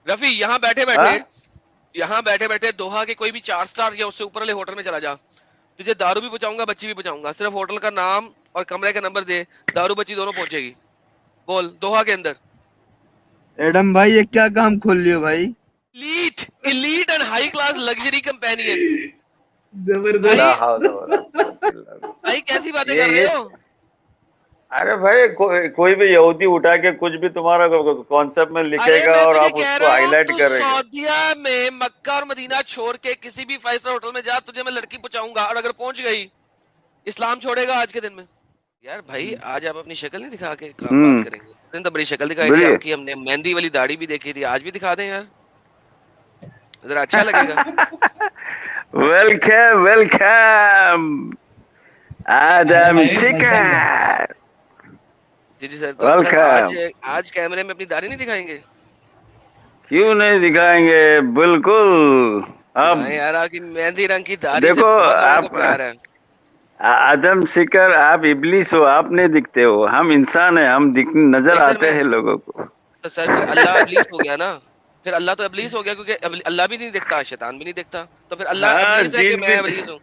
رفیع یہاں بیٹھے بیٹھے دوحہ کے کوئی بھی 4 سٹار یا اس سے اوپر والے ہوٹل میں چلا جا, تجھے دارو بھی پہنچاؤں گا, بچی بھی پہنچاؤں گا, صرف ہوٹل کا نام اور کمرے کا نمبر دے, دارو بچی دونوں پہنچے گی. بول دوحہ کے اندر. ایڈم بھائی یہ کیا کام کھول لیو بھائی؟ Elite and high class luxury companions. لا بھائی حول ولا قوت الا باللہ. بھائی کیسی باتیں کر رہے یہ ہو؟ ارے بھائی کوئی بھی یہودی اٹھا کے کچھ بھی تمہارا کانسیپٹ میں لکھے ارے گا میں اور تجھے آپ اس کہہ کو رہا ہائی ہوں لائٹ تو کرے گا. سعودیہ میں مکہ اور مدینہ چھوڑ کے کسی بھی 5 سٹار ہوٹل میں جا, تجھے میں لڑکی پہنچاؤں گا, اور اگر پہنچ گئی اسلام چھوڑے گا آج کے دن میں. یار بھائی آج آپ اپنی شکل نہیں دکھا کے کام بات کریں گے. اس دن تو بڑی شکل دکھائی تھی بولیے. آپ کی, ہم نے مہندی والی داڑھی بھی دیکھی تھی, آج بھی دکھا دیں یار, ذرا اچھا لگے گا. ویلکم ویلکم آدم چکر. جی سر, تو سر ویلکم. آج کیمرے میں اپنی داڑھی نہیں دکھائیں گے؟ کیوں نہیں دکھائیں گے, بالکل. اب ہاں یار آپ کی مہندی رنگ کی داڑھی سے دیکھو بہت لوگوں کو آپ پیار ہے. آدم شکر, آپ ابلیس ہو, آپ نہیں دکھتے ہو, ہم انسان ہیں, ہم نظر نہیں سر آتے میں ہیں لوگوں کو. تو سر پھر اللہ ابلیس ہو گیا نا, پھر اللہ تو ابلیس ہو گیا, کیونکہ اللہ بھی نہیں دیکھتا, شیطان بھی نہیں دیکھتا, تو پھر اللہ ہاں ابلیس ہے کہ چیز بھی میں ابلیس ہوں؟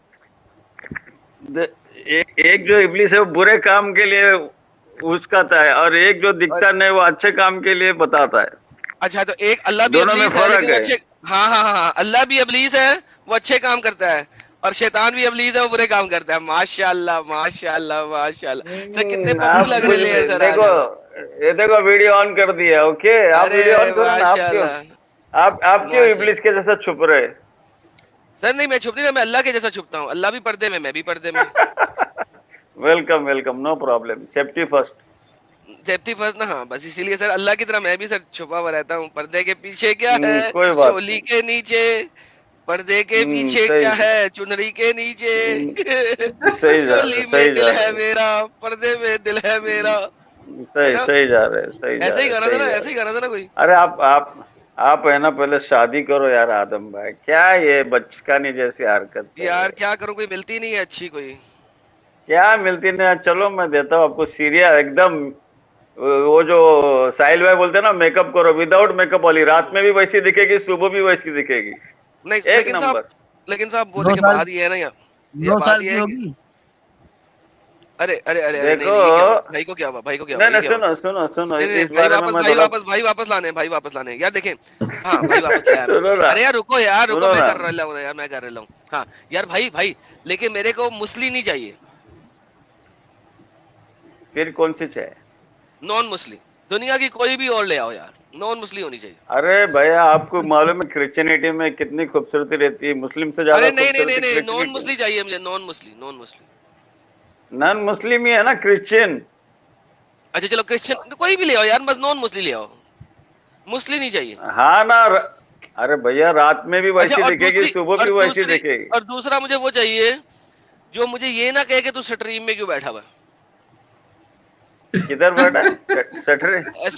ایک جو ابلیس ہے وہ برے کام کے لیے اسکاتا ہے, اور ایک جو اور دکھتا نہیں وہ اچھے کام کے لیے بتاتا ہے. اچھا تو ایک اللہ بھی دونوں میں ابلیس ہے لیکن فرق وہ ہے. اچھے, ہاں ہاں ہاں اللہ بھی ابلیس ہے, وہ اچھے کام کرتا ہے, اور شیطان بھی ابلیس ہے, وہ برے کام کرتا ہے. ماشاء اللہ ماشاء اللہ ماشاء اللہ. سر کتنے پپو آپ لگ کچھ رہے ہیں سر آج دیکھو, آپ. یہ دیکھو ویڈیو آن کر دیا, اوکے آپ ارے ویڈیو آن کرو نا. ماشاء آپ کیوں اللہ آپ کیوں ماشاء ابلیس کے جیسا چھپ رہے؟ سر نہیں میں چھپ نہیں رہا, میں اللہ کے جیسا چھپتا ہوں, اللہ بھی پردے میں بھی پردے میں. Welcome welcome, no problem, safety first. Safety first نا, ہاں بس اسی لیے سر اللہ کی طرح میں بھی سر چھپا ہوا رہتا ہوں. پردے کے پیچھے کیا ہے, کوئی بات چولی نہیں. کے نیچے, پردے کے پیچھے کیا صحیح ہے, چنری کے نیچے. صحیح جا رہے, چولی میں صحیح دل جا ہے رہے, میرا, پردے میں دل ہے میرا, ہے نا. صحیح جا رہے, صحیح جا ایسے ہی رہے, گانا تھا صحیح نا, جا ایسے رہے. ہی گانا تھا نا کوئی. ارے آپ ہے نا, پہلے شادی کرو یار آدم بھائی, کیا یہ بچکانی جیسی حرکت کر یار رہے؟ کیا کروں, کوئی ملتی نہیں ہے اچھی کوئی. کیا ملتی نہیں؟ چلو میں دیتا ہوں آپ کو سیریا ایک دم, وہ جو ساحل بھائی بولتے ہیں نا, میک اپ کرو وداؤٹ میک اپ والی, رات میں بھی ویسی دکھے گی, صبح بھی ویسی دکھے گی, نہیں ایک نمبر. لیکن صاحب وہ 9 دیکھیں سال بات یہ ہے نا, یہ 9 بات سال یہ کی ہے کہ ہوگی. ارے ارے ارے ارے نہیں دیکھو نہیں, یہ کیا ہوا بھائی کو, کیا ہوا بھائی کو, کیا ہوا نہیں یہ نہیں, کیا ہوا. سنو نہیں نہیں اس بھائی بارے میں واپس, میں بھائی تھوڑا. واپس, بھائی واپس لانے, بھائی واپس لانے یار. دیکھیں ہاں بھائی واپس لایا میں. سنو نا, ارے یار رکو, یار رکو, سنو میں نا, کر رہا ہوں یار, میں کر رہا ہوں. ہاں یار بھائی لیکن میرے کو مسلی نہیں چاہیے, پھر کون سی چاہے؟ نان مسلم. دنیا کی کوئی بھی اور لے آؤ یار, نان مسلم ہونی چاہیے. ارے بھیا آپ کو معلوم ہے کرسچینٹی میں کتنی خوبصورتی رہتی ہے, مسلم سے زیادہ ارے نہیں نہیں نہیں خوبصورتی نہیں, نان کرسچینٹی میں. مسلم چاہیے مجھے, نان مسلم, نان مسلم. نان مسلم ہی ہے نا, کرسچین. اچھا چلو کرسچن کوئی بھی لے آؤ یار, بس نان مسلم لے آؤ, مسلم نہیں چاہیے. ہاں نا, ارے بھیا رات میں بھی اچھا ویسی دکھے گی, صبح بھی ویسی دکھے گی. اور دوسرا مجھے وہ چاہیے جو مجھے یہ نہ کہے کہ تو سٹریم میں کیوں بیٹھا ہوا کدھر بیٹھا ہے سٹرے؟ ہے,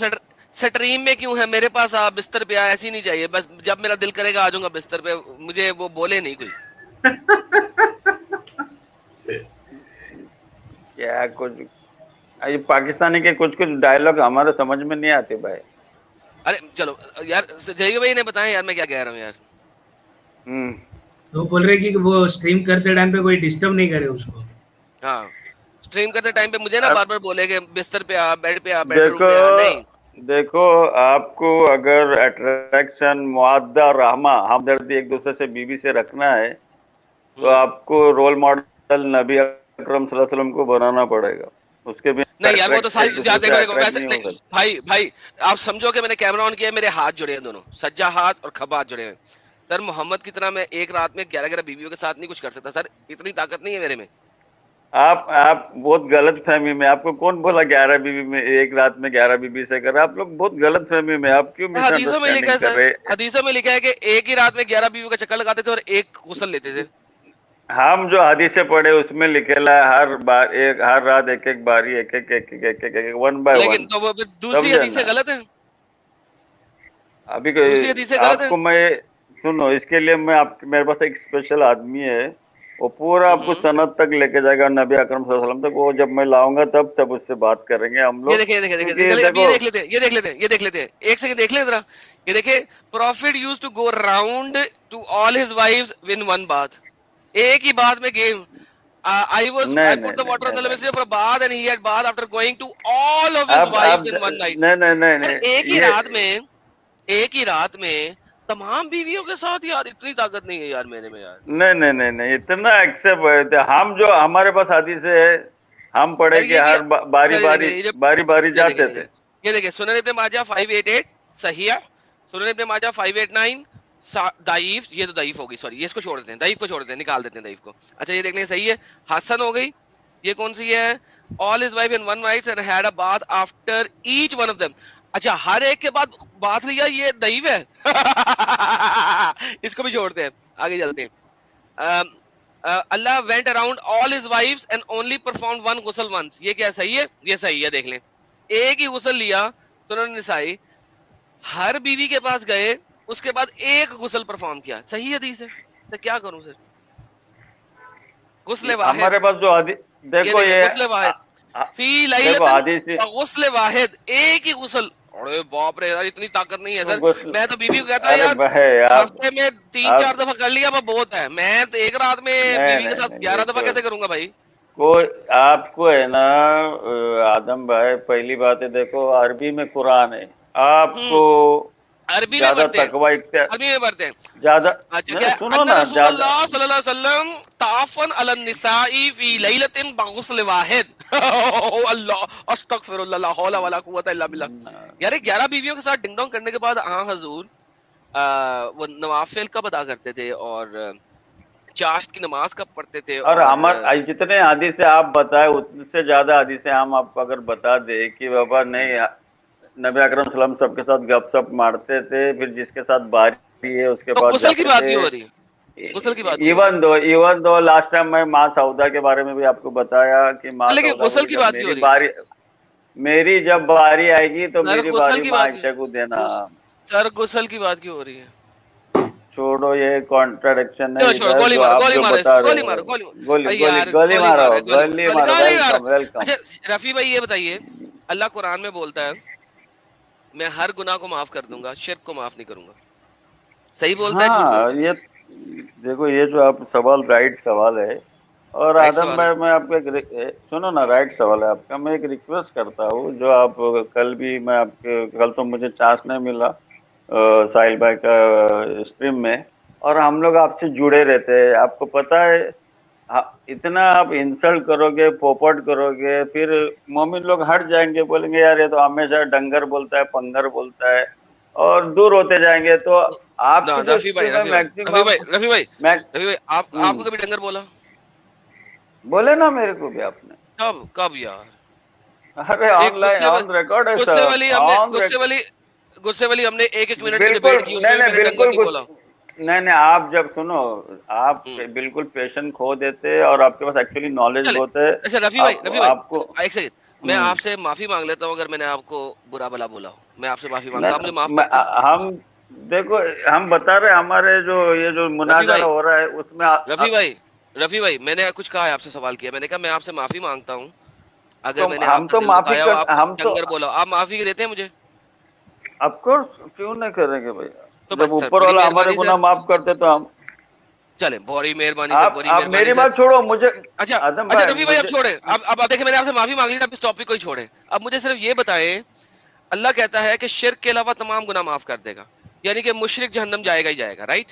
سٹریم میں کیوں ہے, میرے پاس آ, بستر پہ آ, ایسی نہیں چاہیے. بس جب میرا دل کرے گا آ جاؤں گا بستر پہ, مجھے وہ بولے نہیں کوئی. کیا کچھ یہ پاکستانی کے کچھ ڈائلگ ہمارے سمجھ میں نہیں آتے بھائی. ارے چلو یار, جی بھائی نے بتائیں یار میں کیا کہہ رہا ہوں یار. تو بول رہے کہ وہ اسٹریم کرتے ٹائم پہ کوئی ڈسٹرب نہیں کرے اس کو. ہاں اسٹریم کرتے ٹائم پہ مجھے نا بار بار بولے کہ بستر پہ آ, بیڈ پہ آ, بیڈ روم دیکھو پہ آ. نہیں دیکھو, آپ کو اگر اٹریکشن, معاہدہ, رحمہ, ہمدردی ایک دوسرے سے بیوی سے رکھنا ہے تو آپ کو رول ماڈل نبی اکرم صلی اللہ علیہ وسلم کو بنانا پڑے گا. اس کے بھی نہیں یار وہ تو ایک ساری دوسرے سے دیکھو اٹریکٹ ویسے نہیں ہو نہیں سکتے. بھائی آپ سمجھو کہ میں نے کیمرہ آن کیا, میرے ہاتھ جڑے ہیں دونوں, سجا ہاتھ اور کھبا ہاتھ جڑے ہیں. سر محمد کی طرح میں ایک رات میں 11 بیویوں کے ساتھ نہیں کچھ کر سکتا سر, اتنی طاقت نہیں ہے میرے میں. آپ بہت غلط فہمی میں, آپ کو کون بولا 11 بیوی میں ایک رات میں 11 بیوی سے کر؟ آپ لوگ بہت غلط فہمی میں, آپ کیوں مس حدیثوں میں لکھا انڈرسٹینڈنگ ہے کر سر, رہے؟ حدیثوں میں لکھا ہے کہ ایک ہی رات میں 11 بیویوں کا چکر لگاتے تھے اور ایک غسل لیتے تھے. ہم جو حدیثیں پڑھے اس میں لکھا ہے ہر رات ایک باری, ایک ون بائی لیکن ون. تو وہ دوسری سمجھا حدیثیں نا؟ غلط ہیں, ابھی دوسری حدیثیں غلط آپ ہیں. کو میں سنو, اس کے لیے میں میرے پاس ایک اسپیشل آدمی ہے, وہ پورا آپ کو سند تک لے کے جائے گا نبی اکرم صلی اللہ علیہ وسلم تک. وہ جب میں لاؤں گا تب اس سے بات کریں گے ہم لوگ. یہ دیکھیں یہ دیکھ لیتے ہیں ایک سیکنڈ دیکھ لیں ذرا. یہ دیکھیں prophet used to go round to all his wives one one بات. ایک ہی بات میں game. I put the water on the lemon for a bath and he had bath after going to all of his wives in one night. نہیں ایک ہی رات میں تمام بیویوں کے ساتھ. یار اتنی طاقت نہیں ہے یار میرے میں یار. نہیں اتنا ایکسپٹ ہوتے. ہم جو ہمارے پاس حدیث ہے ہم پڑھے کہ ہر باری باری جاتے تھے. یہ دیکھیں سنن ابن ماجہ 588 صحیح. سنن ابن ماجہ 589 ضعیف. یہ تو ضعیف ہوگی, سوری یہ اس کو چھوڑ دیتے ہیں, ضعیف کو چھوڑ دیتے ہیں, نکال دیتے ہیں ضعیف کو. اچھا یہ دیکھ لیں صحیح ہے. حسن ہو گئی. یہ کون سی ہے؟ all his wife in one night and had a bath after each one of them. اچھا ہر ایک کے بعد بات لیا, یہ ضعیف ہے. اس کو بھی چھوڑتے ہیں, آگے چلتے ہیں. اللہ went around all his wives and only performed one ghusl once. یہ کیا صحیح ہے؟ یہ صحیح ہے. دیکھ لیں ایک ہی غسل لیا. سنن نسائی ہر بیوی کے پاس گئے, اس کے بعد ایک غسل پرفارم کیا. صحیح حدیث ہے. تو کیا کروں سر؟ غسل واحد ہمارے پاس جو دیکھو یہ غسل واحد فی لیلۃ غسل واحد, ایک ہی غسل. ارے باپ رے یار اتنی طاقت نہیں ہے سر. میں تو بیوی کو کہتا یار ہفتے میں 3-4 دفعہ کر لیا بہت ہے. میں تو ایک رات میں بیوی کے ساتھ 11 دفعہ کیسے کروں گا بھائی؟ کوئی آپ کو ہے نا آدم بھائی, پہلی بات ہے دیکھو عربی میں قرآن ہے. آپ کو عربی میں پڑھتے ہیں زیادہ. سنو نا, رسول اللہ صلی اللہ علیہ وسلم تعافن علی النساء فی لیلۃ بغسل واحد. اللہ استغفر اللہ لا حول ولا قوۃ الا باللہ. یار 11 بیویوں کے ساتھ ڈنگ ڈونگ کرنے کے بعد ہاں حضور وہ نوافل کب ادا کرتے تھے اور چاشت کی نماز کب پڑھتے تھے؟ اور ہمارے جتنے حدیث آپ بتائے اتنے سے زیادہ حدیث ہم آپ کو اگر بتا دیں کہ بابا نہیں نبی اکرم صلی اللہ علیہ وسلم سب کے ساتھ گپ سپ مارتے تھے, پھر جس کے ساتھ باری ہے اس کے بعد غسل کی بات کیوں ہو رہی ہے؟ غسل کی بات ایون دو لاسٹ ٹائم میں ماں سعودہ کے بارے میں بھی آپ کو بتایا کہ ماں غسل کی بات کیوں ہو رہی ہے؟ میری جب باری آئے گی تو میری باری ماں عائشہ کو دینا. سر غسل کی بات کیوں ہو رہی ہے؟ چھوڑو یہ کانٹراڈکشن ہے. گولی مارو. اچھا رفیع بھائی یہ بتائیے, اللہ قرآن میں بولتا ہے میں ہر گناہ کو معاف کر دوں گا, شرک کو معاف نہیں کروں گا. صحیح بولتا ہے؟ یہ دیکھو یہ جو آپ سوال رائٹ سوال ہے. اور آدم بھائی میں آپ کو سنو نا, رائٹ سوال ہے آپ کا. میں ایک ریکویسٹ کرتا ہوں, جو آپ کل بھی میں آپ کے کل تو مجھے چانس نہیں ملا ساحل بھائی کا اسٹریم میں, اور ہم لوگ آپ سے جڑے رہتے ہیں. آپ کو پتہ ہے اتنا آپ انسلٹ کرو گے, پوپٹ کرو گے, پھر مومن لوگ ہٹ جائیں گے, بولیں گے یار یہ تو ہمیشہ ڈنگر بولتا ہے, پنگر بولتا ہے, اور دور ہوتے جائیں گے. تو آپ رفیع بھائی آپ کو کبھی ڈنگر بولا؟ بولے نا میرے کو بھی آپ نے. کب یار؟ ارے آن لائن آن ریکارڈ ہے سر. غصے والی ہم نے ایک منٹ کی ڈیبیٹ کی, اس میں میں نے ڈنگر نہیں بولا. نہیں آپ جب سنو آپ بالکل پیشن کھو دیتے, اور آپ کے پاس ایکچولی نالج بہت ہے. اچھا رفیع بھائی آپ کو ایک سیکنڈ, میں آپ سے معافی مانگ لیتا ہوں اگر میں نے آپ کو برا بھلا بولا ہوں. میں آپ سے معافی مانگتا ہوں, مجھے معاف کر دیں. ہم دیکھو ہم بتا رہے ہمارے جو یہ جو مناظرہ ہو رہا ہے اس میں. رفیع بھائی میں نے کچھ کہا ہے, آپ سے سوال کیا, میں نے کہا میں آپ سے معافی مانگتا ہوں اگر میں نے ہم تو معافی ڈنگر بولا. آپ معافی دیتے ہیں مجھے؟ آف کورس, کیوں نہیں کریں گے بھائی. جب اوپر والا ہمارے گناہ معاف کرتے تو ہم چلیں. بڑی مہربانی. آپ میری بات چھوڑو مجھے. اچھا رفیع بھائی اب چھوڑیں, اب دیکھیں میں نے آپ سے معافی مانگ لی, اب اس ٹاپک کو ہی چھوڑیں. اب مجھے صرف یہ بتائیں, اللہ کہتا ہے کہ شرک کے علاوہ تمام گناہ معاف کر دے گا, یعنی کہ مشرک جہنم جائے گا ہی جائے گا, رائٹ؟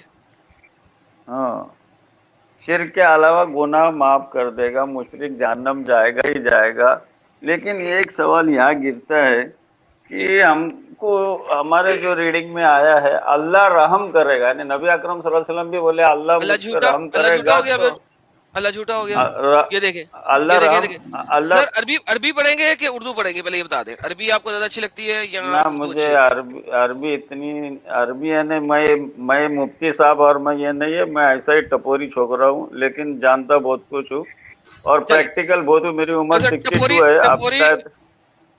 ہاں, شرک کے علاوہ گناہ معاف کر دے گا, مشرک جہنم جائے گا ہی جائے گا. لیکن ایک سوال یہاں گرتا ہے کہ ہم کو ہمارے جو ریڈنگ میں آیا ہے اللہ رحم کرے گا, یعنی نبی اکرم صلی اللہ علیہ وسلم بھی بولے اللہ رحم کرے گا. اللہ جھوٹا ہو گیا. یہ دیکھیں اللہ عربی پڑھیں گے کہ اردو پڑھیں گے, پہلے یہ بتا دیں. عربی آپ کو زیادہ اچھی لگتی ہے یا نہ؟ مجھے عربی اتنی عربی ہے نہیں. میں مفتی صاحب اور میں یہ نہیں ہے, میں ایسا ہی ٹپوری چھوکرا ہوں, لیکن جانتا بہت کچھ ہوں اور پریکٹیکل بہت ہوں. میری عمر 62 ہے. آپ شاید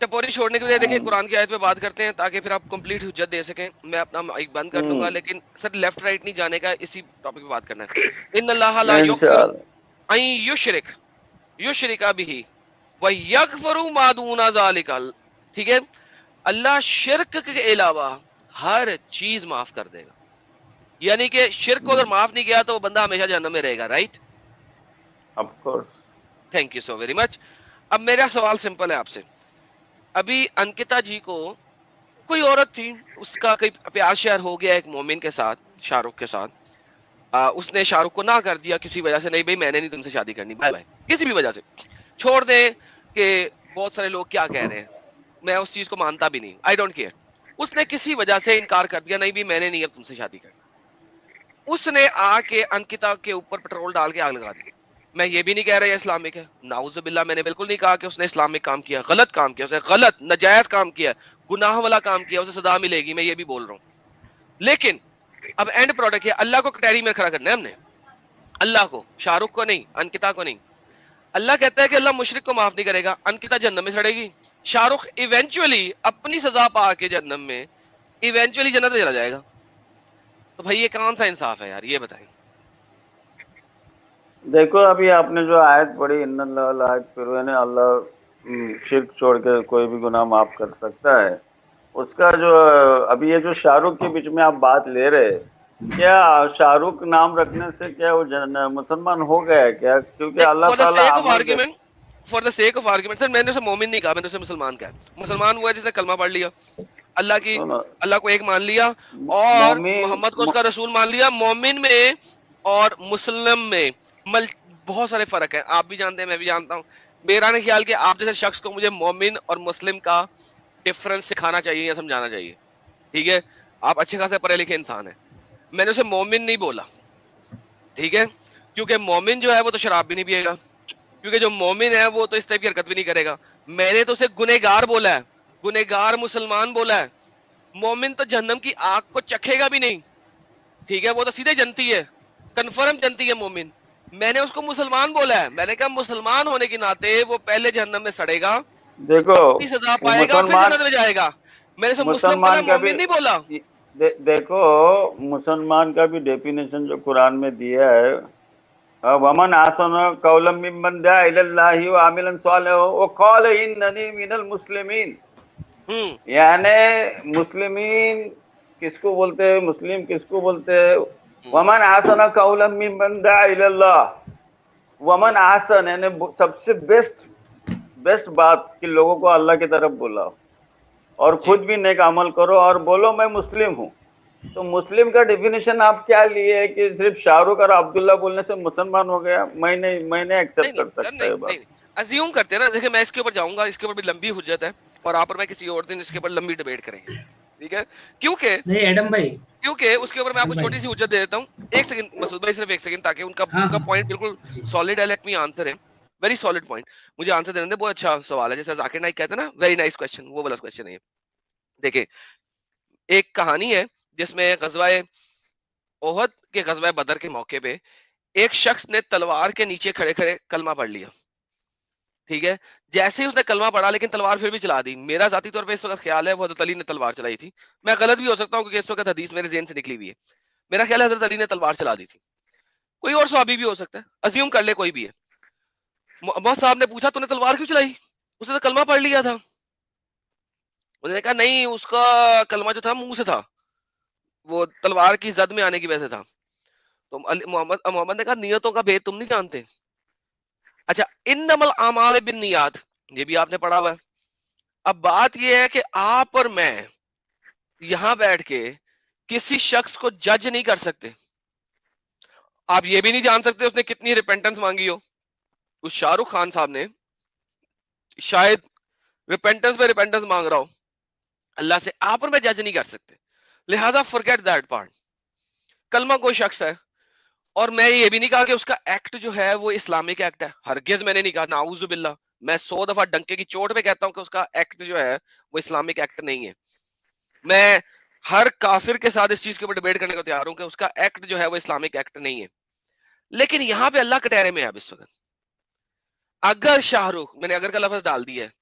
ٹپوری چھوڑنے کے لیے دیکھیں قرآن کی آیت پہ بات کرتے ہیں تاکہ پھر آپ کمپلیٹ حجت دے سکیں. میں اپنا مائک بند کر دوں گا, لیکن سر لیفٹ رائٹ نہیں جانے کا, اسی ٹاپک پہ بات کرنا ہے. ان اللہ لا یغفر अन युशरिक बिही व यगफरु मा दूना ज़ालिका, ठीक है, अल्लाह शिरक के अलावा हर चीज माफ कर देगा। यानी कि शिरक को अगर माफ नहीं किया तो वो बंदा हमेशा जहन्नम में रहेगा, right? Of course. Thank you so very much. अब मेरा सवाल सिंपल है आपसे। अभी अंकिता जी को कोई औरत थी, उसका कोई प्यार शेयर हो गया एक मोमिन के साथ, शाहरुख के साथ, उसने शाहरुख को ना कर दिया किसी वजह से, नहीं भाई मैंने नहीं तुमसे शादी करनी, बाय बाय, किसी भी वजह से, छोड़ दे कि बहुत सारे लोग क्या कह रहे हैं, मैं उस चीज को मानता भी नहीं, आई डोंट केयर, उसने किसी वजह से इनकार कर दिया, नहीं भी मैंने नहीं अब तुमसे शादी करनी, उसने आके अंकिता के ऊपर पेट्रोल डाल के आग लगा दी। मैं ये भी नहीं कह रहा ये इस्लामिक है, नाउजुबिल्लाह, मैंने बिल्कुल नहीं कहा कि उसने इस्लामिक काम किया, गलत काम किया, उसने गलत नाजायज काम किया, गुनाह वाला काम किया, उसे सजा मिलेगी, मैं ये भी बोल रहा हूँ। लेकिन अब एंड प्रोडक्ट है, अल्लाह को कैटेगरी में खड़ा करना है हमने, अल्लाह को, शाहरुख को नहीं, अंकिता को नहीं। अल्लाह कहता है कि अल्लाह मुशरिक को माफ नहीं करेगा, अंकिता जन्नत में सड़ेगी, शाहरुख इवेंचुअली अपनी सजा पा के जन्नत में इवेंचुअली जन्नत में चला जाएगा। तो भाई ये कौन सा इंसाफ है यार, ये बताएं। देखो अभी आपने जो आयत पढ़ी, इन्नल्लाह ला यगफिरु, यानी अल्लाह शिर्क छोड़ के कोई भी गुनाह माफ कर सकता है, उसका जो अभी ये जो शाहरुख के बीच में आप बात ले रहे, क्या शाहरुख नाम रखने से क्या वो मुसलमान हो गया क्या? क्योंकि अल्लाह ताला for the sake of argument, sir मैंने उसे मोमिन नहीं कहा, मैंने उसे मुसलमान कहा। मुसलमान हुआ जिसने कलमा पढ़ लिया, अल्लाह को एक मान लिया और मोहम्मद को उसका रसूल मान लिया। मोमिन में और मुस्लिम में बहुत सारे फर्क है, आप भी जानते हैं, मैं भी जानता हूँ। मेरा नहीं ख्याल कि आप जैसे शख्स को मुझे मोमिन और मुस्लिम का डिफरेंस सिखाना चाहिए या समझाना चाहिए, ठीक है? आप अच्छे खासे पढ़े लिखे इंसान है, मैंने उसे मोमिन नहीं बोला, ठीक है? क्योंकि मोमिन जो है वो तो शराब भी नहीं पिएगा, क्योंकि जो मोमिन है वो तो इस टाइप की हरकत भी नहीं करेगा। मैंने तो उसे गुनहगार बोला है, गुनहगार मुसलमान बोला है। मोमिन तो जहन्नम की आग को चखेगा भी नहीं, ठीक है? वो तो सीधे जनती है, कन्फर्म जनती है मोमिन। मैंने उसको मुसलमान बोला है, मैंने कहा मुसलमान होने के नाते वो पहले जहन्नम में सड़ेगा, देखो सजा पाएगा, फिर जन्नत में जाएगा। मैंने उसे मुसलमान बोला, मोमिन नहीं बोला। देखो मुसलमान का भी डेफिनेशन जो कुरान में दिया है, वमन आसन कौलम मिम्मन दा इलल्लाहि व आमिलन सालिह व क़ाल इन्ननी मिनल मुस्लिमीन। यानी मुस्लिमीन किसको बोलते हैं, मुस्लिम किसको बोलते हैं? वमन आसन कौलम मिम्मन दा इलल्लाह, वमन आसन यानी सबसे बेस्ट बात कि लोगों को अल्लाह की तरफ बुलाओ और खुद भी नेक अमल करो और बोलो मैं मुस्लिम हूँ। तो मुस्लिम का डेफिनेशन आप क्या लिए कि सिर्फ शाहरुख और अब्दुल्ला बोलने से मुसलमान हो गया? मैं नहीं एक्सेप्ट कर सकता है बात। अज्यूम करते हैं ना, देखिए मैं इसके ऊपर जाऊंगा, इसके ऊपर भी लंबी हुज्जत है और आप और मैं किसी और दिन इसके ऊपर लंबी डिबेट करेंगे, ठीक है? क्योंकि नहीं एडम भाई, क्योंकि उसके ऊपर मैं आपको छोटी सी हुज्जत दे देता हूँ। एक सेकंड मसूद भाई, सिर्फ एक सेकंड, ताकि उनका पॉइंट बिल्कुल सॉलिड है। लेट मी आंसर है, वेरी सॉलिड पॉइंट, मुझे आंसर देने दे। बहुत अच्छा सवाल है, जैसे जाकिर नाइक कहते हैं ना, वेरी नाइस क्वेश्चन, वो वाला क्वेश्चन है ये। देखिए एक कहानी है जिसमें गज़वाए ओहद के गज़वाए बदर के मौके पे एक शख्स ने तलवार के नीचे खड़े खड़े कलमा पढ़ लिया, ठीक है? जैसे ही उसने कलमा पढ़ा, लेकिन तलवार फिर भी चला दी। मेरा जाती तौर पे इस वक्त ख्याल है वो हज़रत अली ने तलवार चलाई थी, मैं गलत भी हो सकता हूँ क्योंकि इस वक्त हदीस मेरे ज़हन से निकली हुई है। मेरा ख्याल है हज़रत अली ने तलवार चला दी थी, कोई और सहाबी भी हो सकता है, अज्यूम कर ले कोई भी है। मोहम्मद साहब ने पूछा तूने तलवार क्यों चलाई? उसने तो कलमा पढ़ लिया था। उसने कहा नहीं, उसका कलमा जो था मुंह से था, वो तलवार की जद में आने की वजह से था। तो मोहम्मद ने कहा नियतों का भेद तुम नहीं जानते। अच्छा, इन्नमल आमाल बिन्नियात, ये भी आपने पढ़ा हुआ है। अब बात ये है कि आप और मैं यहां बैठ के किसी शख्स को जज नहीं कर सकते। आप ये भी नहीं जान सकते उसने कितनी रिपेंटेंस मांगी हो। उस शाहरुख खान साहब ने शायद रिपेंटेंस पे रिपेंटेंस मांग रहा हो अल्लाह से, आप और मैं जज नहीं कर सकते, लिहाजा फॉरगेट दैट पार्ट। कलमा कोई शख्स है, और मैं ये भी नहीं कहा कि उसका एक्ट जो है वो इस्लामिक एक्ट है, हरगिज मैंने नहीं कहा, नाउजुबिल्लाह। मैं 100 दफा डंके की चोट पे कहता हूं कि उसका एक्ट जो है वो इस्लामिक एक्ट नहीं है। मैं हर काफिर के साथ इस चीज के ऊपर डिबेट करने को तैयार हूं कि उसका एक्ट जो है वो इस्लामिक एक्ट नहीं है। लेकिन यहां पे अल्लाह कटहरे में है अब इस वक्त। अगर शाहरुख, मैंने अगर का लफ्ज डाल दिया है,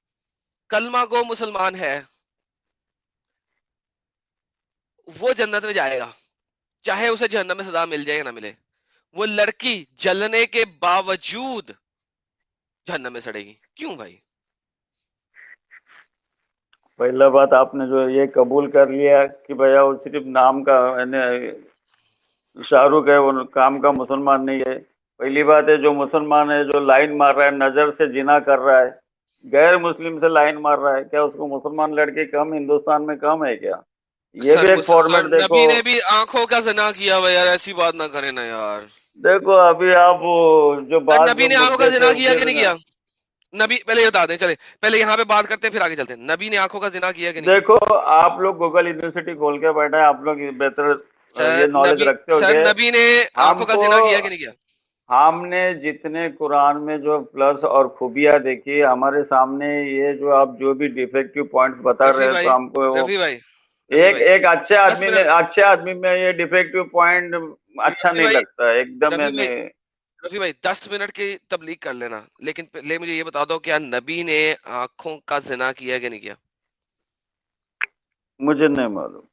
कलमा गो मुसलमान है, वो जन्नत में जाएगा, चाहे उसे जहन्नम में सजा मिल जाए या ना मिले। وہ لڑکی جلنے کے باوجود جہنم میں سڑے گی. کیوں بھائی؟ پہلا بات آپ نے جو یہ قبول کر لیا کہ بھیا وہ صرف نام کا یعنی شاہ رخ ہے، وہ کام کا مسلمان نہیں ہے. پہلی بات ہے جو مسلمان ہے جو لائن مار رہا ہے، نظر سے جنا کر رہا ہے، غیر مسلم سے لائن مار رہا ہے، کیا اس کو مسلمان لڑکے کم ہندوستان میں کم ہے کیا؟ یہ بھی ایک سر فارمیٹ دیکھو. نبی نے بھی آنکھوں کا زنا کیا ہوا یار، ایسی بات نہ کریں نا یار. دیکھو ابھی آپ جو سر بات نبی جو نے آنکھوں کا مدعے زنا پہ کیا کہ پھر نہیں کیا؟ نبی پہلے یہ بتا دیں، چلے پہلے یہاں پہ بات کرتے ہیں پھر آگے چلتے ہیں. نبی نے آنکھوں کا زنا کیا کہ نہیں کیا؟ دیکھو آپ لوگ گوگل یونیورسٹی کھول کے بیٹھے ہیں، آپ لوگ بہتر سر یہ نالج نبی رکھتے ہو سر کہ نبی نے ہم آنکھوں کا کو زنا کیا کہ نہیں کیا؟ ہم نے جتنے قرآن میں جو پلس اور خوبیاں دیکھی ہمارے سامنے، یہ جو آپ جو بھی ڈیفیکٹو پوائنٹس بتا رہے رفیع ہیں بھائی، تو ہم کو وہ رفیع بھائی، رفیع ایک بھائی، ایک 10 منٹ. اچھے آدمی میں یہ ڈیفیکٹو پوائنٹ اچھا رفیع نہیں بھائی، لگتا ہے ایک دم. رفیع بھائی، یعنی رفیع بھائی 10 منٹ کی تبلیغ کر لینا، لیکن پہلے مجھے یہ بتا دو کیا نبی نے آنکھوں کا زنا کیا کہ نہیں کیا؟ مجھے نہیں معلوم.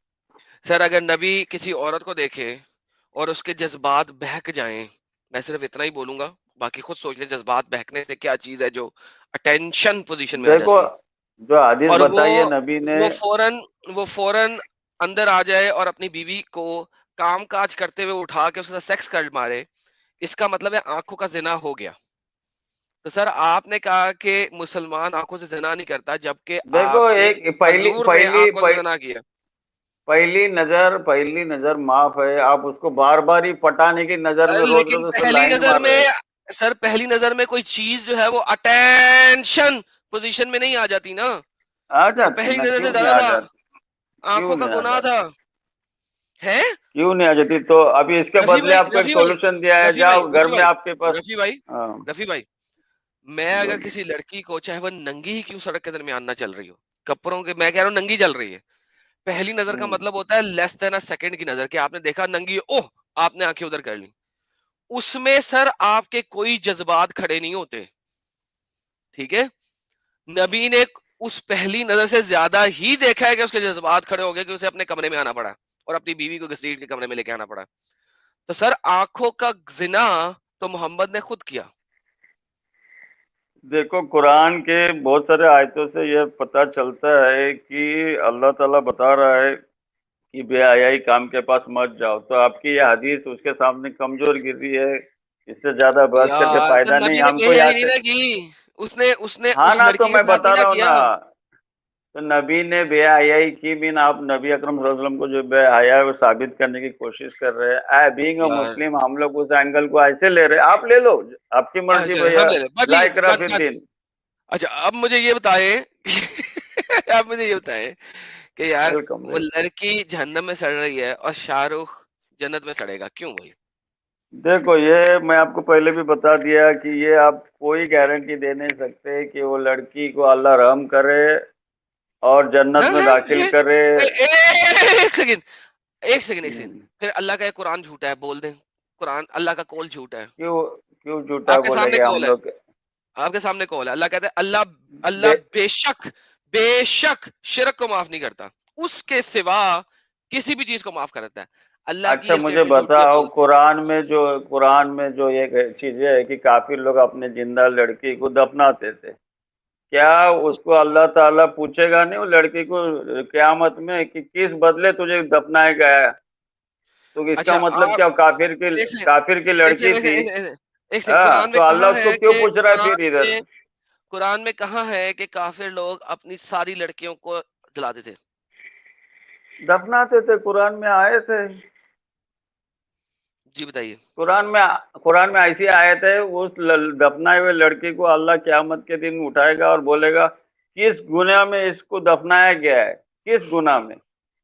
سر اگر نبی کسی عورت کو دیکھے اور اس کے جذبات بہک جائیں، میں صرف اتنا ہی بولوں گا، باقی خود سوچ لیں جذبات بہکنے سے کیا چیز ہے جو اٹینشن پوزیشن میں آ دیکھو جاتی ہے، جو حدیث اور بتائی ہے نبی نے، وہ فوراً اندر آ جائے اور اپنی بیوی کو کام کاج کرتے ہوئے اٹھا کے اس کے ساتھ سیکس کر مارے، اس کا مطلب ہے آنکھوں کا زنا ہو گیا. تو سر آپ نے کہا کہ مسلمان آنکھوں سے زنا نہیں کرتا، جبکہ دیکھو آپ کے ایک پہلی حضور نے پہلی آنکھوں سے زنا کیا. پہلی نظر معاف ہے، آپ اس کو بار بار ہی پٹانے کی نظر میں روز لیکن روز اس کو پہلی لائن نظر مار میں، رہے. سر پہلی نظر میں کوئی چیز جو ہے وہ اٹینشن پوزیشن میں نہیں آ جاتی نا. آ وہ جاتی پہلی نا، نظر سے کیوں نہیں زیادہ آ تھا، جاتی؟ کیوں آنکھوں کا نہیں آ گناہ جاتی؟ تھا. ہے کیوں نہیں آ جاتی؟ تو ابھی اس کے رفیع بدلے بھائی، آپ کو ایک رفیع بھائی، سولوشن دیا ہے، رفیع بھائی، جاؤ گھر رفیع میں بھائی، آپ کے پاس. رفیع بھائی، ہاں رفیع بھائی، میں اگر کسی لڑکی کو چاہے وہ ننگی ہی کیوں سڑک کے درمیان نہ چل رہی ہو، کپڑوں کے، میں کہہ رہا ہوں ننگی چل رہی ہے، پہلی نظر کا مطلب ہوتا ہے لیس دین سیکنڈ کی نظر، کہ آپ نے دیکھا ننگی ہے، اوہ آپ نے آنکھیں ادھر کر لی، اس میں سر آپ کے کوئی جذبات کھڑے نہیں ہوتے. ٹھیک ہے، نبی نے اس پہلی نظر سے زیادہ ہی دیکھا ہے کہ اس کے جذبات کھڑے ہو گئے کہ اسے اپنے کمرے میں آنا پڑا اور اپنی بیوی کو گھسیٹ کے کمرے میں لے کے آنا پڑا. تو سر آنکھوں کا زنا تو محمد نے خود کیا. دیکھو قرآن کے بہت سارے آیتوں سے یہ پتہ چلتا ہے کہ اللہ تعالیٰ بتا رہا ہے کہ بے حیائی کام کے پاس مت جاؤ، تو آپ کی یہ حدیث اس کے سامنے کمزور گر رہی ہے. اس سے زیادہ بحث کر کے یار تو فائدہ نہیں. نبی نے ہم بے کو حیائی یہاں نہیں سے، نہ کی، اس نے ہاں اس نا، تو لڑکی کے میں ساتھ بتا نہیں نہ رہا ہوں کیا. نا، تو نبی نے بے حیائی کی بین آپ نبی اکرم صلی اللہ علیہ وسلم کو جو بے حیا ہے وہ ثابت کرنے کی کوشش کر رہے ہیں. بینگ اے یار مسلم ہم لوگ اس اینگل کو ایسے لے رہے ہیں، آپ لے لو، آپ کی مرضی چلے ہم بھیا، لے لیں بس لا ٹھیک ہے، اکراہ فی الدین. اچھا اب مجھے یہ بتائیں اب مجھے یہ بتائیں کہ یار ویلکم وہ ویلکم. لڑکی جہنم میں سڑ رہی ہے اور شاہ رخ جنت میں سڑے گا، کیوں بھائی؟ دیکھو یہ میں آپ کو پہلے بھی بتا دیا کہ یہ آپ کوئی گارنٹی دے نہیں سکتے کہ وہ لڑکی کو اللہ رحم کرے اور جنت میں داخل کرے. ایک سیکنڈ، ایک سیکنڈ، ایک سیکنڈ، ہم، پھر اللہ کا ایک قرآن جھوٹا ہے، بول دیں قرآن اللہ کا قول جھوٹا ہے. کیوں کیوں جھوٹا آپ کے بولیں سامنے گے ہم قول ہے، لوگ؟ آپ کے سامنے قول ہے، اللہ کہتا ہے اللہ بے- بے شک شرک کو معاف نہیں کرتا، اس کے سوا کسی بھی چیز کو معاف کر دیتا ہے. اللہ کی اچھا یہ مجھے سٹیٹمنٹ جھوٹی ہے، بتاؤ، بول. قرآن میں جو ایک چیز ہے کہ کافر لوگ اپنے زندہ لڑکی کو دفناتے تھے، کیا اس کو اللہ تعالیٰ پوچھے گا نہیں وہ لڑکی کو قیامت میں کہ کس بدلے تجھے دفنایا گیا ہے؟ تو اس کا اچھا مطلب آپ کیا ایک سیکنڈ، کافر کی ایک لڑکی سیکنڈ، تھی؟ ایک سیکنڈ، قرآن میں تو اللہ کہاں اس ہے کو کیوں کہ پوچھ رہا ہے پھر ادھر؟ قرآن میں کہاں ہے کہ کافر لوگ اپنی ساری لڑکیوں کو جلاتے تھے؟ دفناتے تھے، قرآن میں آئے تھے. جی بتائیے. قرآن میں ایسی آیت ہے، اس دفنائے ہوئے لڑکی کو اللہ قیامت کے دن اٹھائے گا اور بولے گا کس گناہ میں اس کو دفنایا گیا ہے، کس گناہ میں؟